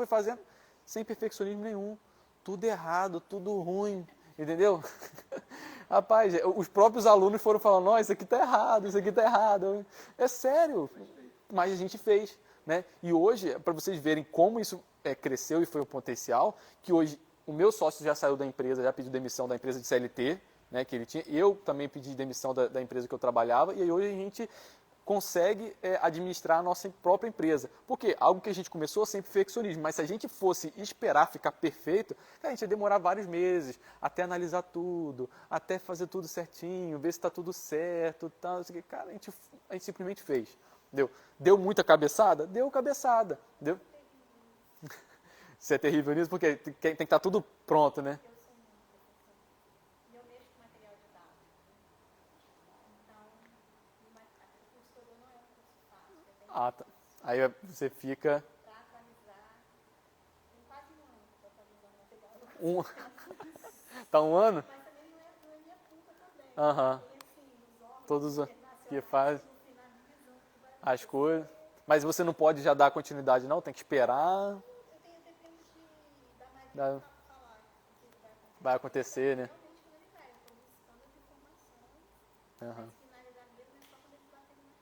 sem perfeccionismo nenhum. Tudo errado, tudo ruim, entendeu? Rapaz, os próprios alunos foram falando, não, isso aqui está errado. É sério, mas a gente fez, né? E hoje, para vocês verem como isso cresceu e foi um potencial, que hoje o meu sócio já saiu da empresa, já pediu demissão da empresa de CLT, né, que ele tinha. Eu também pedi demissão da empresa que eu trabalhava, e aí hoje a gente consegue administrar a nossa própria empresa. Por quê? Algo que a gente começou sem perfeccionismo, mas se a gente fosse esperar ficar perfeito, a gente ia demorar vários meses até analisar tudo, até fazer tudo certinho, ver se está tudo certo, tal. Cara, a gente simplesmente fez. Deu muita cabeçada? Deu cabeçada. Deu? Você é terrível nisso porque tem que estar tudo pronto, né? Eu mexo com material de dados. Então, o curso não é um curso fácil. Tá. Aí você fica... Para atualizar, tem quase um ano que eu estou atualizando o material. Tá um ano? Mas também não é minha culpa também. Aham. E assim, os órgãos Todos que internacionais faz não finalizam o que vai as coisas. Mas você não pode já dar continuidade, não? Tem que esperar. Eu tenho depende da Maria Dá- para falar o que Vai acontecer, né? realmente finalizar. Eu estou buscando as informações, Aham. mas finalizar mesmo é só quando eles baterem no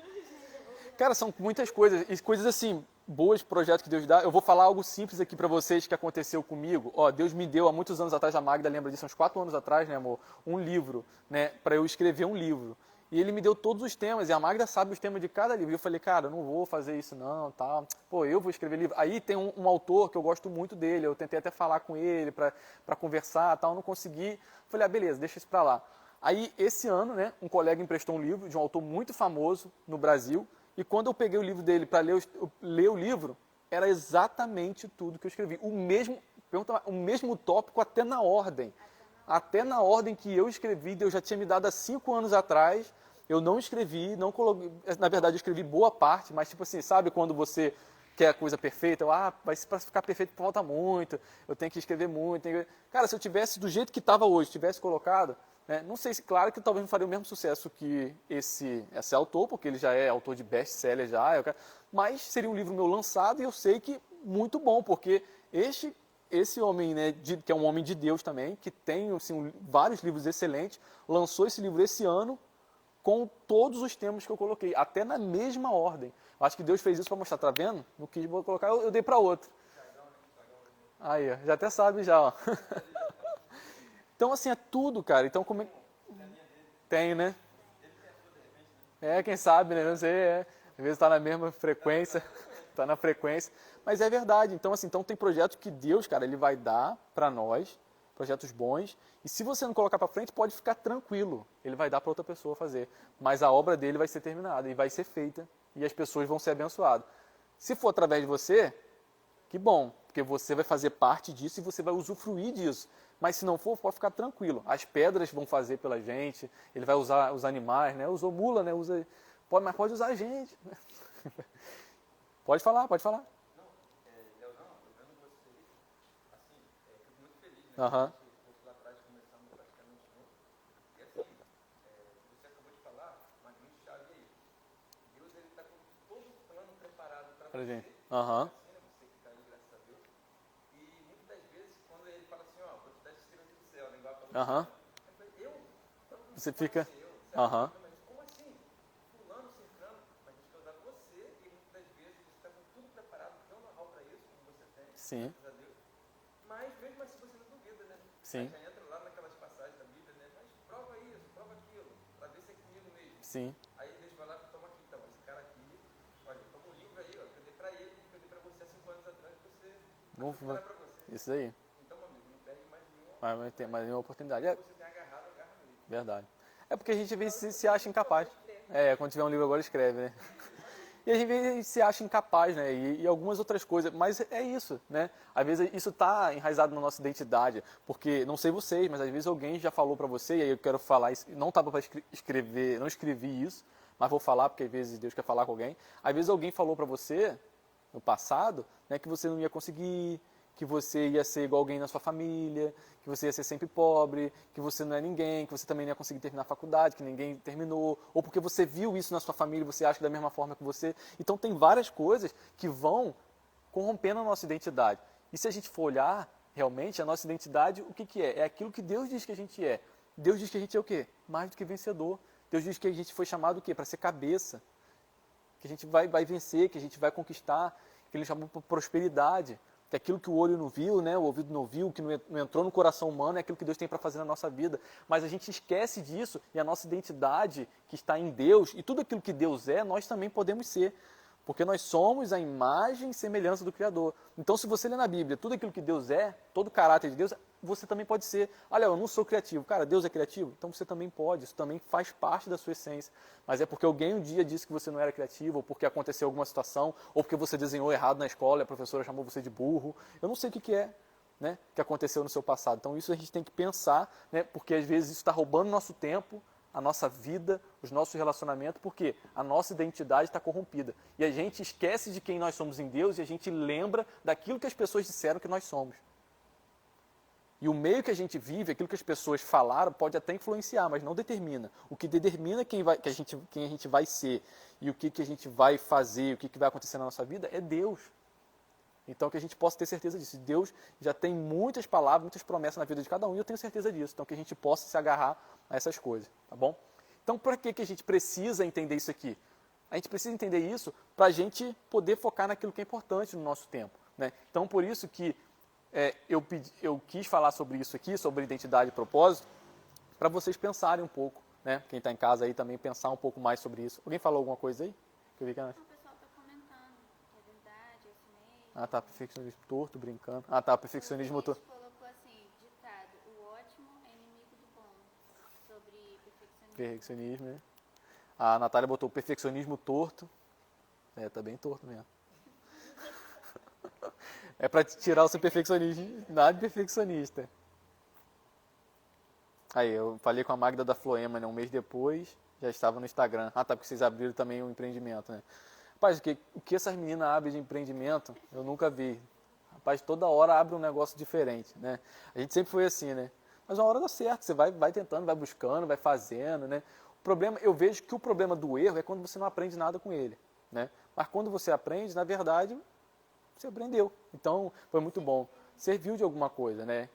martelo. Cara, são muitas coisas. E coisas assim, boas, projetos que Deus dá. Eu vou falar algo simples aqui pra vocês que aconteceu comigo. Ó, Deus me deu há muitos anos atrás, a Magda lembra disso, uns 4 anos atrás, né, amor? Um livro, né? Pra eu escrever um livro. E ele me deu todos os temas, e a Magda sabe os temas de cada livro. E eu falei, cara, eu não vou fazer isso não, tal. Pô, eu vou escrever livro. Aí tem um autor que eu gosto muito dele, eu tentei até falar com ele pra conversar, tal, não consegui. Falei, beleza, deixa isso pra lá. Aí, esse ano, né, um colega emprestou um livro de um autor muito famoso no Brasil, e quando eu peguei o livro dele para ler o livro, era exatamente tudo que eu escrevi. O mesmo tópico até na ordem. Até na ordem que eu escrevi, Deus já tinha me dado há 5 anos atrás. Eu não escrevi, não coloquei. Na verdade, eu escrevi boa parte, mas tipo assim, sabe quando você quer a coisa perfeita? Mas para ficar perfeito falta muito, eu tenho que escrever muito. Cara, se eu tivesse do jeito que estava hoje, tivesse colocado, né, não sei se, claro que talvez não faria o mesmo sucesso que esse autor, porque ele já é autor de best-seller já, mas seria um livro meu lançado e eu sei que muito bom, porque esse homem, né, que é um homem de Deus também, que tem assim, vários livros excelentes, lançou esse livro esse ano com todos os temas que eu coloquei, até na mesma ordem. Eu acho que Deus fez isso para mostrar, tá vendo? Não quis colocar, eu dei para outro. Aí, já até sabe já, ó. Então, assim, é tudo, cara. Então, como é... Tem, né? Quem sabe, né? Não sei, Às vezes está na mesma frequência, está na frequência. Mas é verdade. Então, assim, então tem projetos que Deus, cara, Ele vai dar para nós, projetos bons. E se você não colocar para frente, pode ficar tranquilo. Ele vai dar para outra pessoa fazer. Mas a obra dele vai ser terminada e vai ser feita. E as pessoas vão ser abençoadas. Se for através de você, que bom, porque você vai fazer parte disso e você vai usufruir disso. Mas se não for, pode ficar tranquilo. As pedras vão fazer pela gente, ele vai usar os animais, né? Usou mula, né? Mas pode usar a gente. Né? Pode falar, pode falar. Leozão, eu vendo vocês, assim, fico muito feliz, né? Aham. Lá atrás começamos praticamente juntos. E assim, você acabou de falar, uma grande chave aí. Deus, ele está com todo o plano preparado para Pra você. gente. Aham. Você que está aí, graças a Deus. E muitas das vezes, quando ele fala assim, ó, vou te dar estrelas do céu, igual para você. Aham. Eu falei, eu? Você fica... Eu? Aham. Mas como assim? Fulano, ciclano, mas Deus quer usar você e muitas das vezes você está com tudo preparado, tem um know-how para isso, como você tem, Sim. graças a Deus. Mas mesmo assim você não duvida, né? Sim. Aí já entra lá naquelas passagens da Bíblia, né? Mas prova isso, prova aquilo, para ver se é comigo mesmo. Sim. Aí Deus vai lá e toma aqui, então, esse cara aqui, olha, toma um livro aí, ó, que eu dei para ele, que eu dei para você há 5 anos atrás, você Vamos vai para você. Isso aí. Então, meu amigo, não perde mais nenhuma. Mas tem mais nenhuma oportunidade. Se você tem agarrado, agarra mesmo. Verdade. É porque a gente às vezes se acha incapaz. Quando tiver um livro agora, escreve, né? E às vezes a gente se acha incapaz, né? E algumas outras coisas. Mas é isso, né? Às vezes isso está enraizado na nossa identidade. Porque, não sei vocês, mas às vezes alguém já falou para você, e aí eu quero falar isso. Não estava para escrever, não escrevi isso, mas vou falar porque às vezes Deus quer falar com alguém. Às vezes alguém falou para você, no passado, né, que você não ia conseguir, que você ia ser igual alguém na sua família, que você ia ser sempre pobre, que você não é ninguém, que você também não ia conseguir terminar a faculdade, que ninguém terminou, ou porque você viu isso na sua família e você acha que da mesma forma que você. Então tem várias coisas que vão corrompendo a nossa identidade. E se a gente for olhar, realmente, a nossa identidade, o que, que é? É aquilo que Deus diz que a gente é. Deus diz que a gente é o quê? Mais do que vencedor. Deus diz que a gente foi chamado o quê? Para ser cabeça. Que a gente vai vencer, que a gente vai conquistar, que Ele chamou por prosperidade. Que aquilo que o olho não viu, né, o ouvido não viu, que não entrou no coração humano, é aquilo que Deus tem para fazer na nossa vida. Mas a gente esquece disso e a nossa identidade que está em Deus e tudo aquilo que Deus é, nós também podemos ser. Porque nós somos a imagem e semelhança do Criador. Então, se você ler na Bíblia tudo aquilo que Deus é, todo o caráter de Deus, você também pode ser. Olha, eu não sou criativo. Cara, Deus é criativo? Então você também pode. Isso também faz parte da sua essência. Mas é porque alguém um dia disse que você não era criativo, ou porque aconteceu alguma situação, ou porque você desenhou errado na escola e a professora chamou você de burro. Eu não sei o que é, né, que aconteceu no seu passado. Então, isso a gente tem que pensar, né, porque às vezes isso está roubando nosso tempo, a nossa vida, os nossos relacionamentos, porque a nossa identidade está corrompida. E a gente esquece de quem nós somos em Deus e a gente lembra daquilo que as pessoas disseram que nós somos. E o meio que a gente vive, aquilo que as pessoas falaram, pode até influenciar, mas não determina. O que determina quem a gente vai ser e o que a gente vai fazer, o que vai acontecer na nossa vida é Deus. Então, que a gente possa ter certeza disso. Deus já tem muitas palavras, muitas promessas na vida de cada um, e eu tenho certeza disso. Então, que a gente possa se agarrar a essas coisas, tá bom? Então, para que a gente precisa entender isso aqui? A gente precisa entender isso para a gente poder focar naquilo que é importante no nosso tempo, né? Então, por isso que eu quis falar sobre isso aqui, sobre identidade e propósito, para vocês pensarem um pouco, né? Quem está em casa aí também pensar um pouco mais sobre isso. Alguém falou alguma coisa aí? Que eu vi que... O pessoal está comentando, é verdade, é isso mesmo. Ah, tá, perfeccionismo torto, brincando. Ah, tá, perfeccionismo torto. Colocou assim, ditado, o ótimo é inimigo do bom, sobre perfeccionismo. Perfeccionismo, né? A Natália botou perfeccionismo torto. Tá bem torto mesmo. É para tirar o seu perfeccionismo. Nada de perfeccionista. Aí, eu falei com a Magda da Floema, né? Um mês depois, já estava no Instagram. Ah, tá, porque vocês abriram também um empreendimento, né? Rapaz, o que essas meninas abrem de empreendimento, eu nunca vi. Rapaz, toda hora abre um negócio diferente, né? A gente sempre foi assim, né? Mas uma hora dá certo, você vai tentando, vai buscando, vai fazendo, né? O problema, eu vejo que o problema do erro é quando você não aprende nada com ele, né? Mas quando você aprende, na verdade, você aprendeu. Então, foi muito bom. Serviu de alguma coisa, né?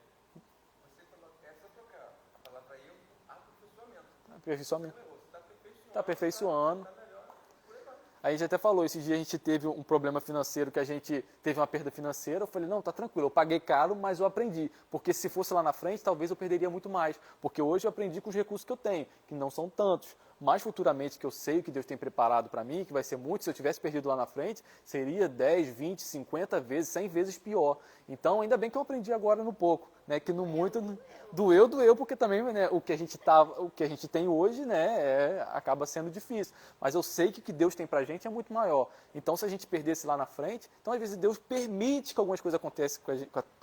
Você coloca essa trocar a palavra eu, aperfeiçoamento. Aperfeiçoamento. Você está aperfeiçoando. Está aperfeiçoando. Está melhor. Por aí vai. A gente até falou, esses dias a gente teve um problema financeiro, que a gente teve uma perda financeira. Eu falei, não, tá tranquilo, eu paguei caro, mas eu aprendi. Porque se fosse lá na frente, talvez eu perderia muito mais. Porque hoje eu aprendi com os recursos que eu tenho, que não são tantos. Mas futuramente, que eu sei o que Deus tem preparado para mim, que vai ser muito, se eu tivesse perdido lá na frente, seria 10, 20, 50 vezes, 100 vezes pior. Então, ainda bem que eu aprendi agora no pouco, né? Que no muito doeu, porque também, né, o que a gente tem hoje, né, acaba sendo difícil. Mas eu sei que o que Deus tem pra gente é muito maior. Então, se a gente perdesse lá na frente, então às vezes Deus permite que algumas coisas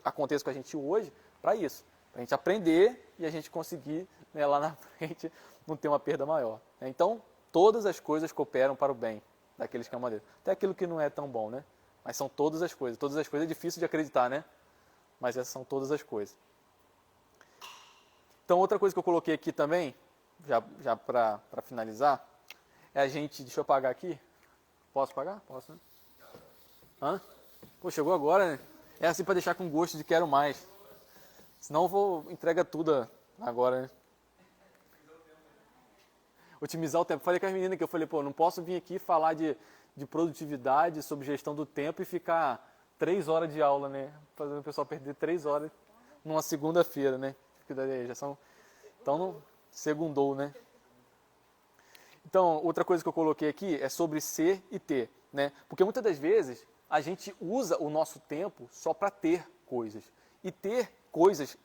aconteçam com a gente hoje para isso, para a gente aprender e a gente conseguir, né, lá na frente não ter uma perda maior. Então, todas as coisas cooperam para o bem daqueles que amam a Deus. Até aquilo que não é tão bom, né? Mas são todas as coisas. Todas as coisas é difícil de acreditar, né? Mas essas são todas as coisas. Então, outra coisa que eu coloquei aqui também, já para finalizar, é a gente... Deixa eu pagar aqui. Posso pagar? Posso, né? Hã? Pô, chegou agora, né? É assim para deixar com gosto de quero mais. Senão eu vou entregar tudo agora, né? Otimizar o tempo. Falei com as meninas que eu falei, pô, não posso vir aqui falar de produtividade, sobre gestão do tempo e ficar 3 horas de aula, né? Fazendo o pessoal perder 3 horas numa segunda-feira, né? Já são, então, segundou, né? Então, outra coisa que eu coloquei aqui é sobre ser e ter, né? Porque muitas das vezes a gente usa o nosso tempo só para ter coisas. E ter coisas,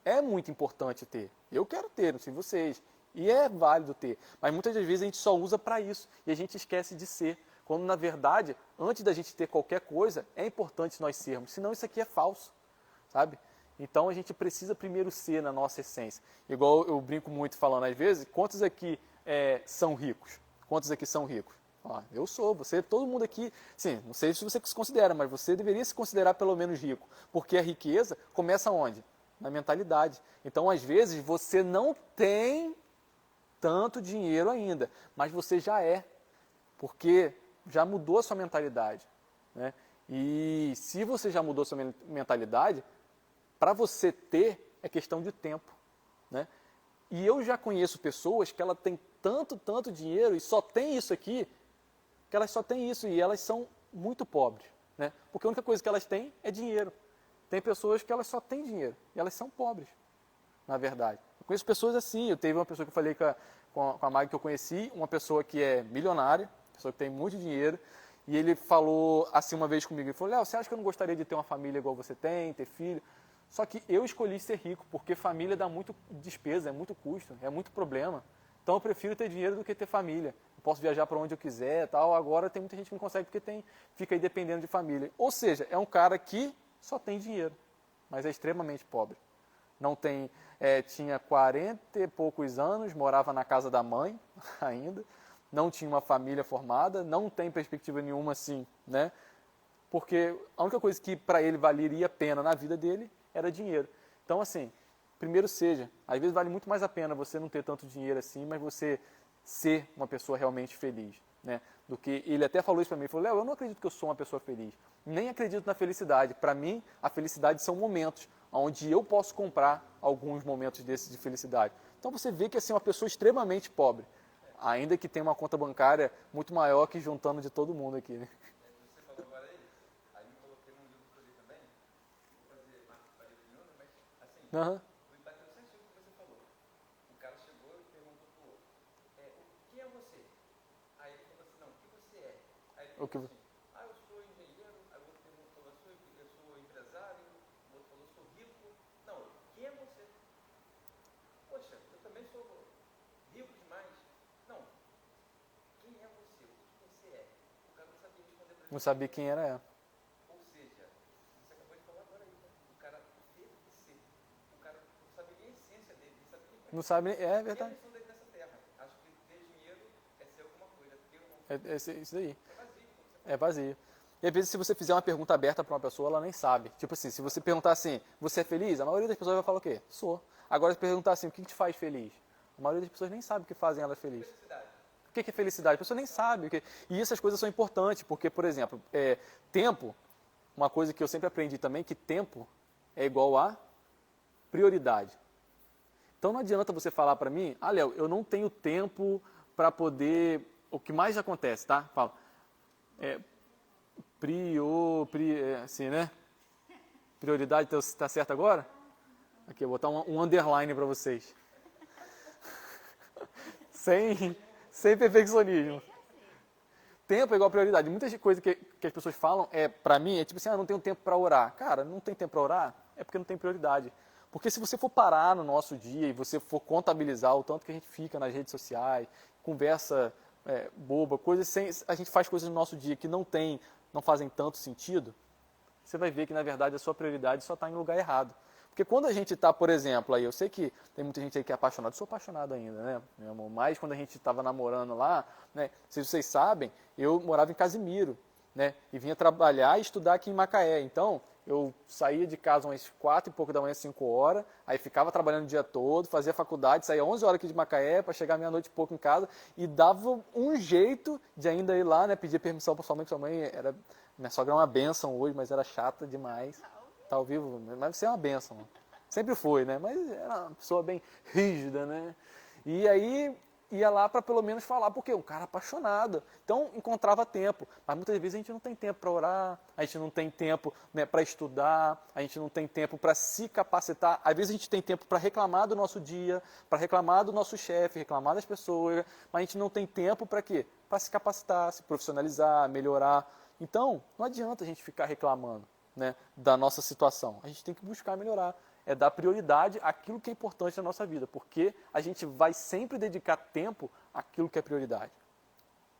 é muito importante ter. Eu quero ter, não sei vocês. E é válido ter, mas muitas das vezes a gente só usa para isso e a gente esquece de ser. Quando, na verdade, antes da gente ter qualquer coisa, é importante nós sermos, senão isso aqui é falso, sabe? Então a gente precisa primeiro ser na nossa essência. Igual eu brinco muito falando às vezes, quantos aqui são ricos? Quantos aqui são ricos? Eu sou, você, todo mundo aqui, sim, não sei se você se considera, mas você deveria se considerar pelo menos rico, porque a riqueza começa onde? Na mentalidade. Então, às vezes, você não tem tanto dinheiro ainda, mas você já é, porque já mudou a sua mentalidade, né? E se você já mudou a sua mentalidade, para você ter é questão de tempo, né? E eu já conheço pessoas que ela tem tanto dinheiro e só tem isso aqui, que elas só têm isso e elas são muito pobres, né? Porque a única coisa que elas têm é dinheiro. Tem pessoas que elas só têm dinheiro e elas são pobres, na verdade. Eu conheço pessoas assim, eu teve uma pessoa que eu falei com a Mag que eu conheci, uma pessoa que é milionária, pessoa que tem muito dinheiro, e ele falou assim uma vez comigo, ele falou, Léo, você acha que eu não gostaria de ter uma família igual você tem, ter filho? Só que eu escolhi ser rico, porque família dá muito despesa, é muito custo, é muito problema. Então eu prefiro ter dinheiro do que ter família. Eu posso viajar para onde eu quiser, tal. Agora tem muita gente que não consegue porque fica aí dependendo de família. Ou seja, é um cara que só tem dinheiro, mas é extremamente pobre. Não tem, tinha 40 e poucos anos, morava na casa da mãe ainda, não tinha uma família formada, não tem perspectiva nenhuma assim, né? Porque a única coisa que para ele valeria a pena na vida dele era dinheiro. Então, assim, primeiro seja, às vezes vale muito mais a pena você não ter tanto dinheiro assim, mas você ser uma pessoa realmente feliz, né? Do que ele até falou isso para mim, ele falou, Léo, eu não acredito que eu sou uma pessoa feliz, nem acredito na felicidade. Para mim, a felicidade são momentos onde eu posso comprar alguns momentos desses de felicidade. Então você vê que assim, é uma pessoa extremamente pobre, ainda que tenha uma conta bancária muito maior que juntando de todo mundo aqui, né? Você falou agora aí me coloquei num livro que eu li também, vou fazer Marcos Faria Júnior, mas assim, bateu certinho o que você falou. O cara chegou e perguntou pro outro, o que é você? Aí ele falou assim, não, o que você é? Aí ele falou assim, eu sou engenheiro, aí o outro perguntou, eu sou empresário, o outro falou, eu sou rico. Não, quem é você? Poxa, eu também sou rico demais. Não, quem é você? O que você é? O cara não sabia responder para ele. Não sabia quem era. Ou seja, você acabou de falar agora aí, né? O cara teve que ser. O cara não sabia nem a essência dele, não sabia nem Não sabe, é quem é a verdade. missão dele nessa terra. Acho que ter dinheiro é ser alguma coisa, ter alguma coisa. É isso aí. É vazio. É vazio. E às vezes se você fizer uma pergunta aberta para uma pessoa, ela nem sabe. Tipo assim, se você perguntar assim, você é feliz? A maioria das pessoas vai falar o quê? Sou. Agora se perguntar assim, o que te faz feliz? A maioria das pessoas nem sabe o que fazem elas felizes. Felicidade. O que é felicidade? A pessoa nem sabe. E essas coisas são importantes, porque, por exemplo, tempo, uma coisa que eu sempre aprendi também, que tempo é igual a prioridade. Então não adianta você falar para mim, Léo, eu não tenho tempo para poder o que mais acontece, tá? Fala. Assim, né? Prioridade, tá certo agora? Aqui, eu vou botar um underline para vocês. Sem perfeccionismo. Tempo é igual a prioridade. Muitas coisas que as pessoas falam, pra mim, é tipo assim, não tenho tempo para orar. Cara, não tem tempo para orar? É porque não tem prioridade. Porque se você for parar no nosso dia e você for contabilizar o tanto que a gente fica nas redes sociais, conversa boba, coisas sem... A gente faz coisas no nosso dia que não fazem tanto sentido, você vai ver que, na verdade, a sua prioridade só está em lugar errado. Porque quando a gente está, por exemplo, aí eu sei que tem muita gente aí que é apaixonada, sou apaixonado ainda, né, meu amor? Mas quando a gente estava namorando lá, né, se vocês sabem, eu morava em Casimiro, né, e vinha trabalhar e estudar aqui em Macaé. Então, eu saía de casa umas 4 e pouco da manhã, 5 horas, aí ficava trabalhando o dia todo, fazia faculdade, saía 11 horas aqui de Macaé para chegar meia-noite e pouco em casa e dava um jeito de ainda ir lá, né, pedir permissão para sua mãe, minha sogra é uma bênção hoje, mas era chata demais. Tá ao vivo, mas você é uma bênção. Sempre foi, né? Mas era uma pessoa bem rígida, né? E aí ia lá para pelo menos falar, porque um cara apaixonado. Então encontrava tempo. Mas muitas vezes a gente não tem tempo para orar, a gente não tem tempo, né, para estudar, a gente não tem tempo para se capacitar. Às vezes a gente tem tempo para reclamar do nosso dia, para reclamar do nosso chefe, reclamar das pessoas, mas a gente não tem tempo para quê? Para se capacitar, se profissionalizar, melhorar. Então, não adianta a gente ficar reclamando, né, da nossa situação. A gente tem que buscar melhorar. É dar prioridade àquilo que é importante na nossa vida, porque a gente vai sempre dedicar tempo àquilo que é prioridade.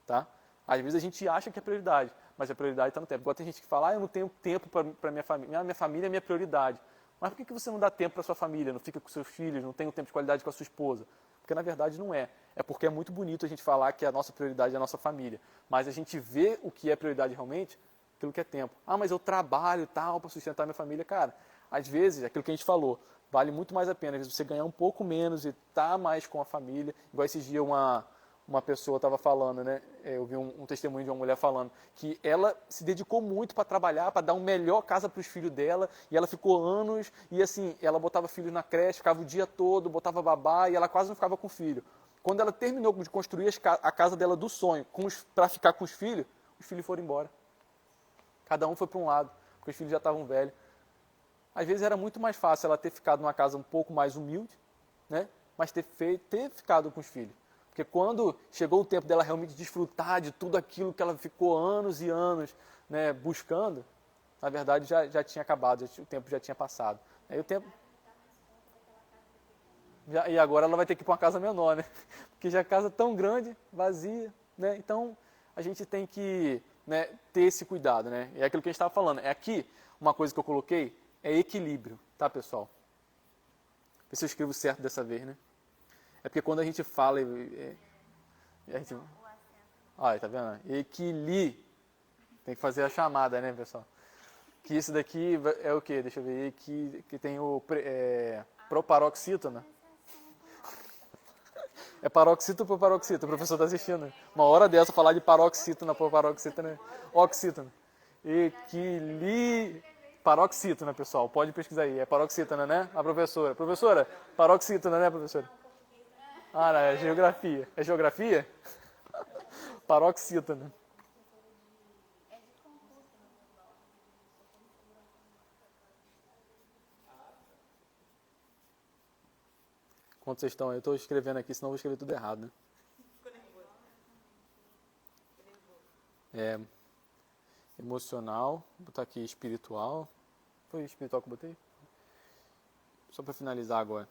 Tá? Às vezes a gente acha que é prioridade, mas a prioridade está no tempo. Igual tem gente que fala, eu não tenho tempo para minha família. Minha família é minha prioridade. Mas por que você não dá tempo para sua família, não fica com seus filhos, não tem um tempo de qualidade com a sua esposa? Porque na verdade não é. É porque é muito bonito a gente falar que a nossa prioridade é a nossa família. Mas a gente vê o que é prioridade realmente, aquilo que é tempo. Mas eu trabalho e tal para sustentar minha família. Cara, às vezes, aquilo que a gente falou, vale muito mais a pena. Às vezes você ganhar um pouco menos e estar mais com a família. Igual esses dias uma pessoa estava falando, né? Eu vi um testemunho de uma mulher falando que ela se dedicou muito para trabalhar, para dar uma melhor casa para os filhos dela, e ela ficou anos, e assim, ela botava filhos na creche, ficava o dia todo, botava babá, e ela quase não ficava com o filho. Quando ela terminou de construir a casa dela do sonho, para ficar com os filhos foram embora. Cada um foi para um lado, porque os filhos já estavam velhos. Às vezes era muito mais fácil ela ter ficado numa casa um pouco mais humilde, né? Mas ter ficado com os filhos. Porque quando chegou o tempo dela realmente desfrutar de tudo aquilo que ela ficou anos e anos, né, buscando, na verdade já tinha acabado, o tempo já tinha passado. Aí o tempo... E agora ela vai ter que ir para uma casa menor, né? Porque já é casa tão grande, vazia, né? Então a gente tem que, né, ter esse cuidado, né? É aquilo que a gente estava falando. É aqui, uma coisa que eu coloquei, é equilíbrio, tá, pessoal? Vê se eu escrevo certo dessa vez, né? É porque quando a gente fala... a gente... Olha, tá vendo? Tem que fazer a chamada, né, pessoal? Que isso daqui é o quê? Deixa eu ver. Que tem o proparoxítona. É paroxítona ou proparoxítona? O professor está assistindo. Uma hora dessa falar de paroxítona, proparoxítona, oxítona. Paroxítona, pessoal. Pode pesquisar aí. É paroxítona, né? A professora. Professora, paroxítona, né, professora? Não, é geografia. É geografia? Paroxítona. Quanto vocês estão aí? Eu estou escrevendo aqui, senão eu vou escrever tudo errado, né? Emocional, vou botar aqui espiritual. Foi espiritual que eu botei? Só para finalizar agora.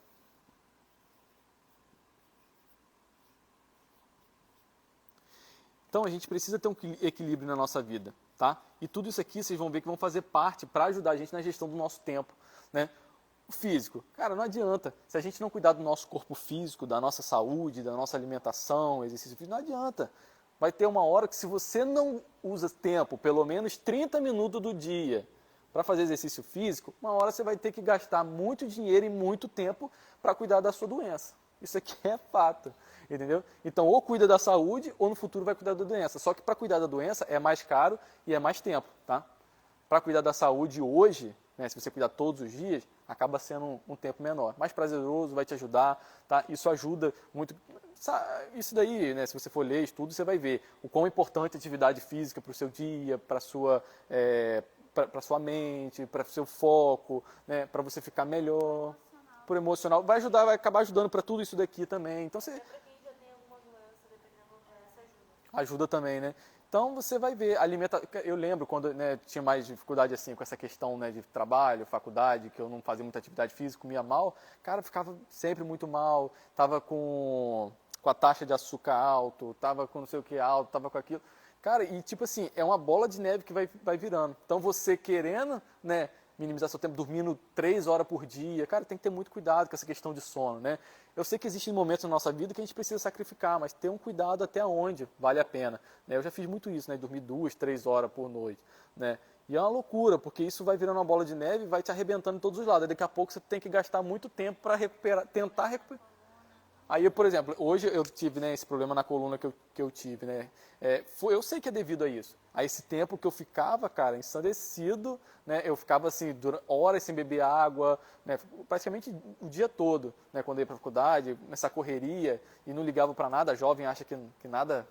Então a gente precisa ter um equilíbrio na nossa vida, tá? E tudo isso aqui vocês vão ver que vão fazer parte para ajudar a gente na gestão do nosso tempo, né? O físico, cara, não adianta. Se a gente não cuidar do nosso corpo físico, da nossa saúde, da nossa alimentação, exercício físico, não adianta. Vai ter uma hora que se você não usa tempo, pelo menos 30 minutos do dia, para fazer exercício físico, uma hora você vai ter que gastar muito dinheiro e muito tempo para cuidar da sua doença. Isso aqui é fato, entendeu? Então, ou cuida da saúde, ou no futuro vai cuidar da doença. Só que para cuidar da doença é mais caro e é mais tempo, tá? Para cuidar da saúde hoje, né, se você cuidar todos os dias, acaba sendo um tempo menor. Mais prazeroso, vai te ajudar, tá? Isso ajuda muito. Isso daí, né, se você for ler estudo, você vai ver o quão importante é a atividade física para o seu dia, para sua mente, para o seu foco, né, para você ficar melhor, por emocional. Vai ajudar, vai acabar ajudando para tudo isso daqui também. Então, você Até para quem já tem alguma doença, dependendo dessa ajuda. ajuda também, né? Então você vai ver, eu lembro quando, né, tinha mais dificuldade assim com essa questão, né, de trabalho, faculdade, que eu não fazia muita atividade física, comia mal, cara, eu ficava sempre muito mal, tava com a taxa de açúcar alto, tava com não sei o que alto, tava com aquilo. Cara, e tipo assim, é uma bola de neve que vai virando. Então você querendo, né, minimizar seu tempo, dormindo 3 horas por dia, cara, tem que ter muito cuidado com essa questão de sono, né? Eu sei que existem momentos na nossa vida que a gente precisa sacrificar, mas ter um cuidado até onde vale a pena, né? Eu já fiz muito isso, né? Dormir 2, 3 horas por noite, né? E é uma loucura, porque isso vai virando uma bola de neve e vai te arrebentando em todos os lados. Aí daqui a pouco você tem que gastar muito tempo para tentar recuperar. Aí, por exemplo, hoje eu tive, né, esse problema na coluna que eu tive, né? Eu sei que é devido a isso. A esse tempo que eu ficava, cara, ensandecido, né? Eu ficava assim, horas sem beber água, né? Praticamente o dia todo, né? Quando eu ia para a faculdade, nessa correria e não ligava para nada. Jovem acha que nada,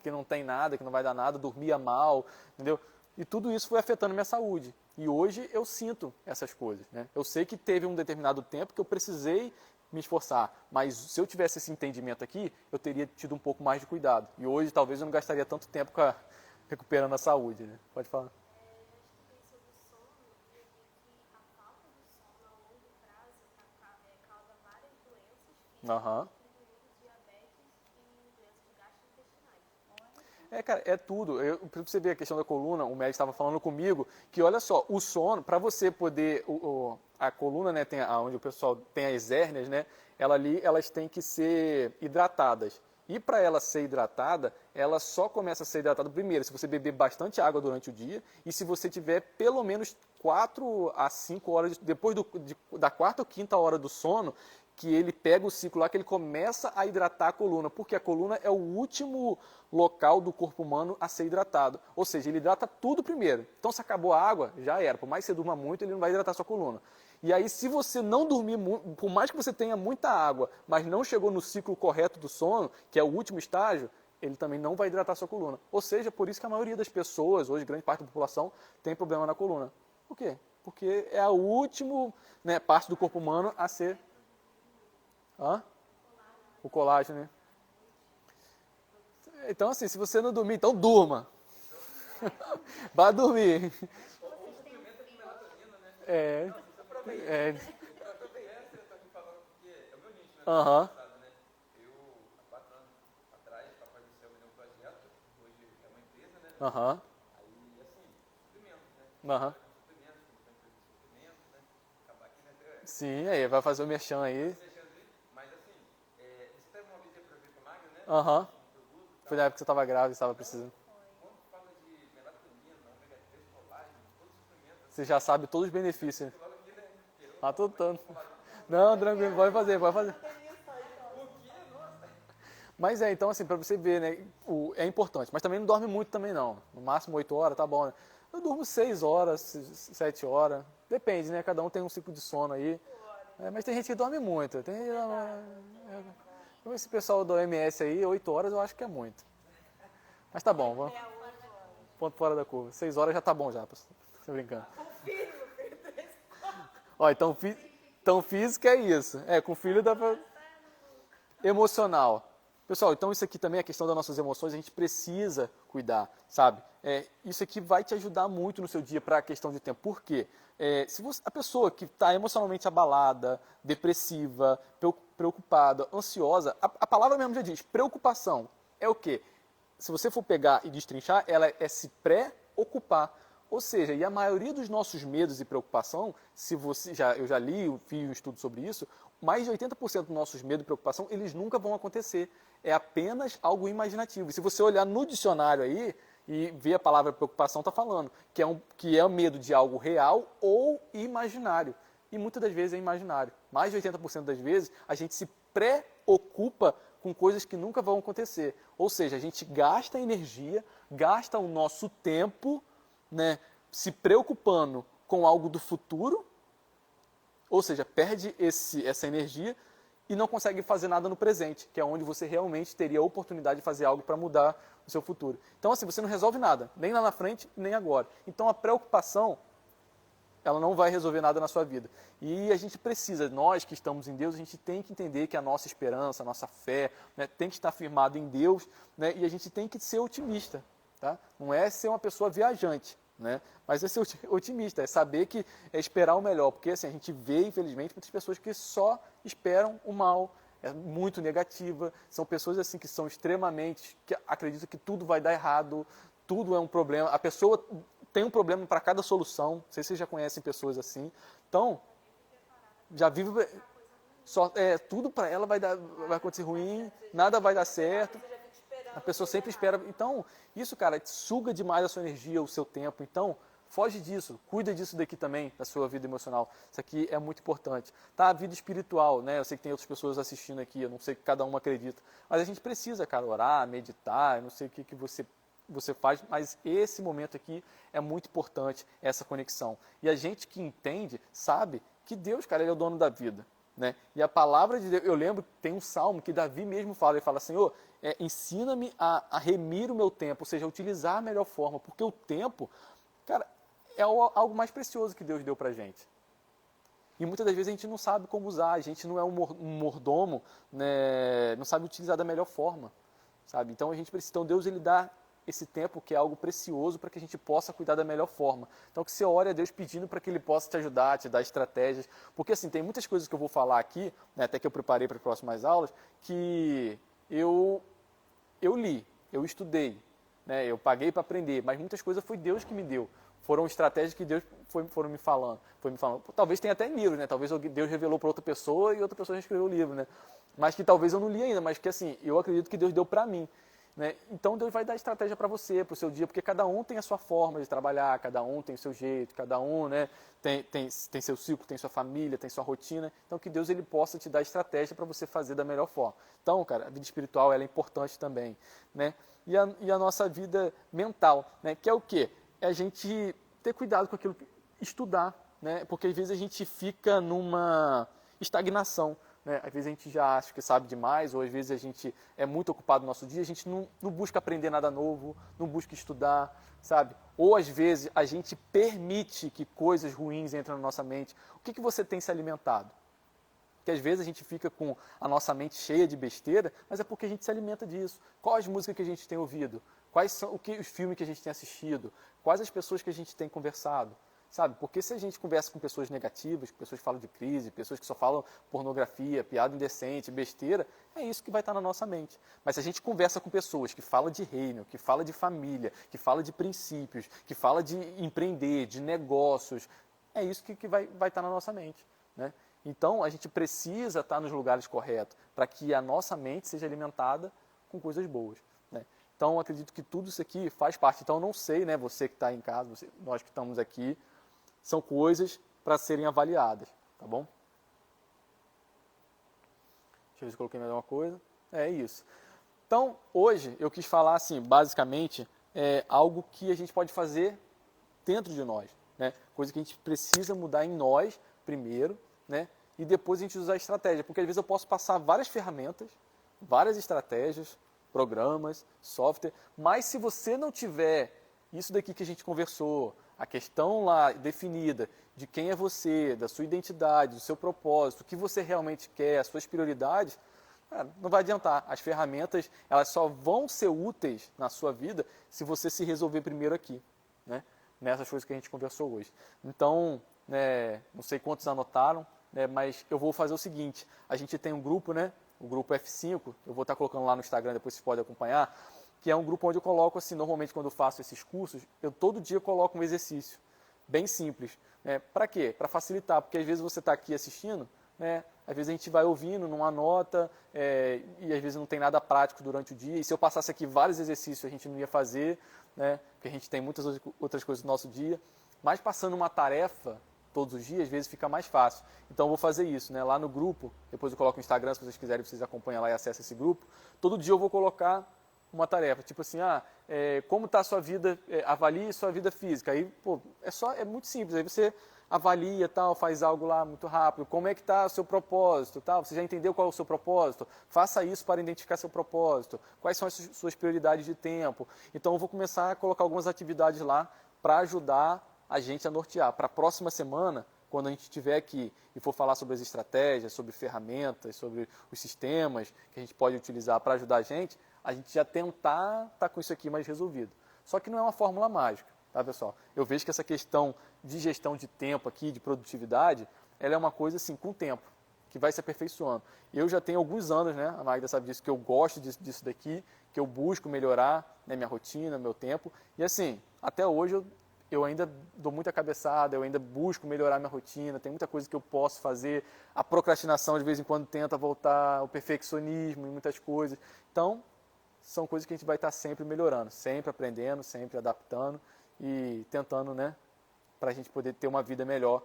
que não tem nada, que não vai dar nada, dormia mal, entendeu? E tudo isso foi afetando minha saúde. E hoje eu sinto essas coisas, né? Eu sei que teve um determinado tempo que eu precisei me esforçar, mas se eu tivesse esse entendimento aqui, eu teria tido um pouco mais de cuidado. E hoje talvez eu não gastaria tanto tempo recuperando a saúde, né? Pode falar. Já estudei sobre o sono e eu vi que a falta do sono a longo prazo causa várias doenças físicas, Aham. incluindo diabetes e doenças gastrointestinais. Cara, é tudo. Pra você ver a questão da coluna, o médico estava falando comigo que, olha só, o sono, para você poder, a coluna, né, onde o pessoal tem as hérnias, né, elas têm que ser hidratadas. E para ela ser hidratada, ela só começa a ser hidratada primeiro se você beber bastante água durante o dia e se você tiver pelo menos 4 a 5 horas, depois da quarta ou quinta hora do sono, que ele pega o ciclo lá, que ele começa a hidratar a coluna, porque a coluna é o último local do corpo humano a ser hidratado. Ou seja, ele hidrata tudo primeiro. Então, se acabou a água, já era. Por mais que você durma muito, ele não vai hidratar a sua coluna. E aí, se você não dormir, por mais que você tenha muita água, mas não chegou no ciclo correto do sono, que é o último estágio, ele também não vai hidratar a sua coluna. Ou seja, por isso que a maioria das pessoas, hoje, grande parte da população, tem problema na coluna. Por quê? Porque é a última, né, parte do corpo humano a ser... O colágeno, né? Então, assim, se você não dormir, então durma. Vá dormir. Aham. Eu, há 4 anos atrás, papai do céu me deu um projeto, hoje é uma empresa, né? Aham. Aí, assim, suprimentos, né? Aham. Suprimentos, né? Acabar aqui, né? Sim, aí vai fazer o merchan aí. Mas, assim, você teve uma visita para ver com a Magna, né? Aham. Foi na época que você estava grávida e estava precisando. Quando fala de melatonina, ômega 3, colágeno, todos os suplementos, Você já sabe todos os benefícios. logo aqui, né? Ah, tô tanto. Não, tranquilo, pode fazer, pode fazer. Mas então assim, para você ver, né, é importante. Mas também não dorme muito também não. No máximo 8 horas, tá bom, né? Eu durmo 6 horas, 7 horas. Depende, né? Cada um tem um ciclo de sono aí. Mas tem gente que dorme muito. Esse pessoal do OMS aí, 8 horas eu acho que é muito. Mas tá bom, vamos. Ponto fora da curva. 6 horas já tá bom já, tô brincando. Ó, então física é isso. Com filho dá pra... Emocional. Pessoal, então isso aqui também é a questão das nossas emoções, a gente precisa cuidar, sabe? Isso aqui vai te ajudar muito no seu dia para a questão de tempo. Por quê? A pessoa que está emocionalmente abalada, depressiva, preocupada, ansiosa, a palavra mesmo já diz, preocupação é o quê? Se você for pegar e destrinchar, ela é se preocupar. Ou seja, e a maioria dos nossos medos e preocupação, eu já li, fiz um estudo sobre isso, mais de 80% dos nossos medos e preocupação, eles nunca vão acontecer. É apenas algo imaginativo. E se você olhar no dicionário aí e ver a palavra preocupação, está falando que é o medo de algo real ou imaginário. E muitas das vezes é imaginário. Mais de 80% das vezes a gente se preocupa com coisas que nunca vão acontecer. Ou seja, a gente gasta energia, gasta o nosso tempo, né, se preocupando com algo do futuro, ou seja, perde essa energia e não consegue fazer nada no presente, que é onde você realmente teria a oportunidade de fazer algo para mudar o seu futuro. Então, assim, você não resolve nada, nem lá na frente, nem agora. Então, a preocupação, ela não vai resolver nada na sua vida. E a gente precisa, nós que estamos em Deus, a gente tem que entender que a nossa esperança, a nossa fé, né, tem que estar firmado em Deus, né, e a gente tem que ser otimista. Tá? Não é ser uma pessoa viajante, né, mas é ser otimista, é saber que é esperar o melhor. Porque assim, a gente vê, infelizmente, muitas pessoas que só esperam o mal, é muito negativa, são pessoas assim que são extremamente, que acreditam que tudo vai dar errado, tudo é um problema, a pessoa tem um problema para cada solução, não sei se vocês já conhecem pessoas assim, então, já vive, tudo para ela vai acontecer ruim, nada vai dar certo, a pessoa sempre espera, então, isso, cara, suga demais a sua energia, o seu tempo, então, foge disso, cuida disso daqui também, da sua vida emocional. Isso aqui é muito importante. Tá, a vida espiritual, né? Eu sei que tem outras pessoas assistindo aqui, eu não sei que cada um acredita. Mas a gente precisa, cara, orar, meditar, eu não sei o que você faz, mas esse momento aqui é muito importante, essa conexão. E a gente que entende, sabe que Deus, cara, Ele é o dono da vida. Né? E a palavra de Deus, eu lembro, tem um salmo que Davi mesmo fala, ele fala, Senhor, ensina-me a remir o meu tempo, ou seja, a utilizar a melhor forma, porque o tempo, cara, é algo mais precioso que Deus deu pra gente. E muitas das vezes a gente não sabe como usar, a gente não é um mordomo, né, não sabe utilizar da melhor forma, sabe? Então a gente precisa, então Deus ele dá esse tempo que é algo precioso para que a gente possa cuidar da melhor forma. Então que você ore a Deus pedindo para que Ele possa te ajudar, te dar estratégias, porque assim, tem muitas coisas que eu vou falar aqui, né, até que eu preparei para as próximas aulas, que eu li, eu estudei, né, eu paguei para aprender, mas muitas coisas foi Deus que me deu. Foram estratégias que Deus foram me falando. Talvez tenha até em livro, né? Talvez Deus revelou para outra pessoa e outra pessoa já escreveu o livro, né? Mas que talvez eu não li ainda, mas que assim, eu acredito que Deus deu para mim. Né? Então Deus vai dar estratégia para você, para o seu dia, porque cada um tem a sua forma de trabalhar, cada um tem o seu jeito, cada um, né, tem seu ciclo, tem sua família, tem sua rotina. Então que Deus ele possa te dar estratégia para você fazer da melhor forma. Então, cara, a vida espiritual ela é importante também. Né? E a nossa vida mental, né, que é o quê? É a gente ter cuidado com aquilo, estudar, né? Porque às vezes a gente fica numa estagnação. Né? Às vezes a gente já acha que sabe demais, ou às vezes a gente é muito ocupado no nosso dia, a gente não busca aprender nada novo, não busca estudar, sabe? Ou às vezes a gente permite que coisas ruins entrem na nossa mente. O que você tem se alimentado? Porque às vezes a gente fica com a nossa mente cheia de besteira, mas é porque a gente se alimenta disso. Quais as músicas que a gente tem ouvido? Quais são os filmes que a gente tem assistido? Quais as pessoas que a gente tem conversado? Sabe? Porque se a gente conversa com pessoas negativas, pessoas que falam de crise, pessoas que só falam pornografia, piada indecente, besteira, é isso que vai estar na nossa mente. Mas se a gente conversa com pessoas que falam de reino, que falam de família, que falam de princípios, que falam de empreender, de negócios, é isso que vai estar na nossa mente. Né? Então, a gente precisa estar nos lugares corretos para que a nossa mente seja alimentada com coisas boas. Né? Então, eu acredito que tudo isso aqui faz parte. Então, eu não sei, né, você que está em casa, nós que estamos aqui, são coisas para serem avaliadas, tá bom? Deixa eu ver se eu coloquei mais alguma coisa. É isso. Então, hoje, eu quis falar, assim, basicamente, algo que a gente pode fazer dentro de nós, né? Coisa que a gente precisa mudar em nós, primeiro, né? E depois a gente usar a estratégia, porque às vezes eu posso passar várias ferramentas, várias estratégias, programas, software, mas se você não tiver isso daqui que a gente conversou, a questão lá definida de quem é você, da sua identidade, do seu propósito, o que você realmente quer, as suas prioridades, cara, não vai adiantar. As ferramentas elas só vão ser úteis na sua vida se você se resolver primeiro aqui, né? Nessas coisas que a gente conversou hoje. Então, né, não sei quantos anotaram, né, mas eu vou fazer o seguinte, a gente tem um grupo, né, o grupo F5, eu vou estar colocando lá no Instagram, depois vocês podem acompanhar, que é um grupo onde eu coloco, assim, normalmente quando eu faço esses cursos, eu todo dia coloco um exercício, bem simples. Né? Para quê? Para facilitar, porque às vezes você está aqui assistindo, né? Às vezes a gente vai ouvindo, não anota, e às vezes não tem nada prático durante o dia, e se eu passasse aqui vários exercícios a gente não ia fazer, né? Porque a gente tem muitas outras coisas no nosso dia, mas passando uma tarefa todos os dias, às vezes fica mais fácil. Então eu vou fazer isso, né? Lá no grupo, depois eu coloco no Instagram, se vocês quiserem, vocês acompanham lá e acessam esse grupo, todo dia eu vou colocar uma tarefa, tipo assim, como está a sua vida, avalie sua vida física. Aí, pô, é muito simples, aí você avalia, tal, faz algo lá muito rápido. Como é que está o seu propósito, tal? Você já entendeu qual é o seu propósito? Faça isso para identificar seu propósito. Quais são as suas prioridades de tempo? Então, eu vou começar a colocar algumas atividades lá para ajudar a gente a nortear. Para a próxima semana, quando a gente estiver aqui e for falar sobre as estratégias, sobre ferramentas, sobre os sistemas que a gente pode utilizar para ajudar a gente já tentar estar com isso aqui mais resolvido. Só que não é uma fórmula mágica, tá, pessoal? Eu vejo que essa questão de gestão de tempo aqui, de produtividade, ela é uma coisa assim, com o tempo, que vai se aperfeiçoando. Eu já tenho alguns anos, né, a Magda sabe disso, que eu gosto disso daqui, que eu busco melhorar, né, minha rotina, meu tempo, e assim, até hoje eu ainda dou muita cabeçada, eu ainda busco melhorar minha rotina, tem muita coisa que eu posso fazer, a procrastinação de vez em quando tenta voltar, o perfeccionismo em muitas coisas. Então, são coisas que a gente vai estar sempre melhorando, sempre aprendendo, sempre adaptando e tentando, né, para a gente poder ter uma vida melhor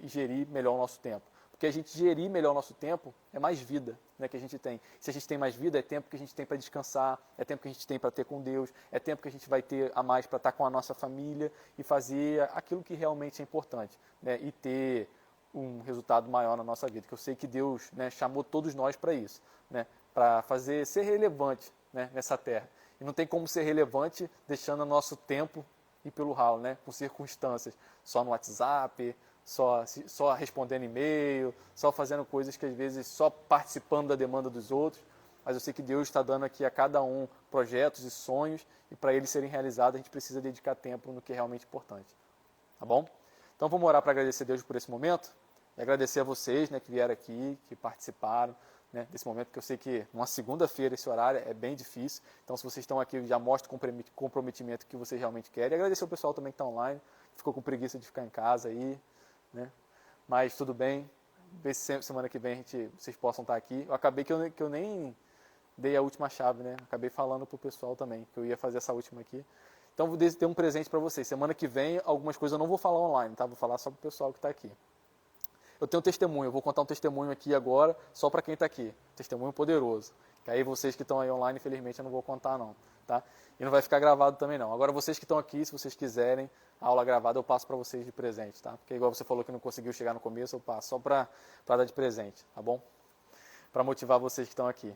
e gerir melhor o nosso tempo. Porque a gente gerir melhor o nosso tempo é mais vida, né, que a gente tem. Se a gente tem mais vida, é tempo que a gente tem para descansar, é tempo que a gente tem para ter com Deus, é tempo que a gente vai ter a mais para estar com a nossa família e fazer aquilo que realmente é importante, né, e ter um resultado maior na nossa vida. Que eu sei que Deus, né, chamou todos nós para isso, né, para ser relevante, né, nessa terra. E não tem como ser relevante deixando o nosso tempo ir pelo ralo, né, com circunstâncias, só no WhatsApp, só respondendo e-mail, só fazendo coisas que às vezes só participando da demanda dos outros. Mas eu sei que Deus está dando aqui a cada um projetos e sonhos, e para eles serem realizados a gente precisa dedicar tempo no que é realmente importante. Tá bom? Então vamos orar para agradecer a Deus por esse momento e agradecer a vocês, né, que vieram aqui, que participaram, né, desse momento, que eu sei que uma segunda-feira esse horário é bem difícil. Então se vocês estão aqui, já mostra o comprometimento que vocês realmente querem. E agradecer ao pessoal também que está online, ficou com preguiça de ficar em casa aí, né? Mas tudo bem, ver se semana que vem vocês possam estar aqui. Eu acabei que eu nem dei a última chave, né? Acabei falando pro pessoal também que eu ia fazer essa última aqui. Então vou ter um presente para vocês. Semana que vem algumas coisas eu não vou falar online, tá? Vou falar só pro pessoal que está aqui. Eu tenho um testemunho, eu vou contar um testemunho aqui agora só para quem está aqui. Testemunho poderoso. Que aí vocês que estão aí online, infelizmente eu não vou contar não, tá? E não vai ficar gravado também não. Agora vocês que estão aqui, se vocês quiserem a aula gravada, eu passo para vocês de presente, tá? Porque igual você falou que não conseguiu chegar no começo, eu passo só para dar de presente, tá bom? Para motivar vocês que estão aqui.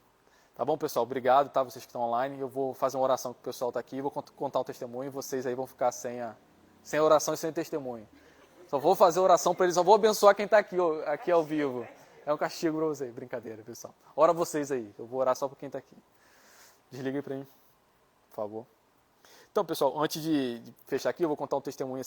Tá bom, pessoal? Obrigado, tá? Vocês que estão online. Eu vou fazer uma oração que o pessoal está aqui, vou contar um testemunho e vocês aí vão ficar sem a oração e sem testemunho. Só vou fazer oração para eles, só vou abençoar quem está aqui ao vivo. É um castigo para vocês, brincadeira, pessoal. Ora vocês aí, eu vou orar só para quem está aqui. Desliga aí para mim, por favor. Então, pessoal, antes de fechar aqui, eu vou contar um testemunho assim.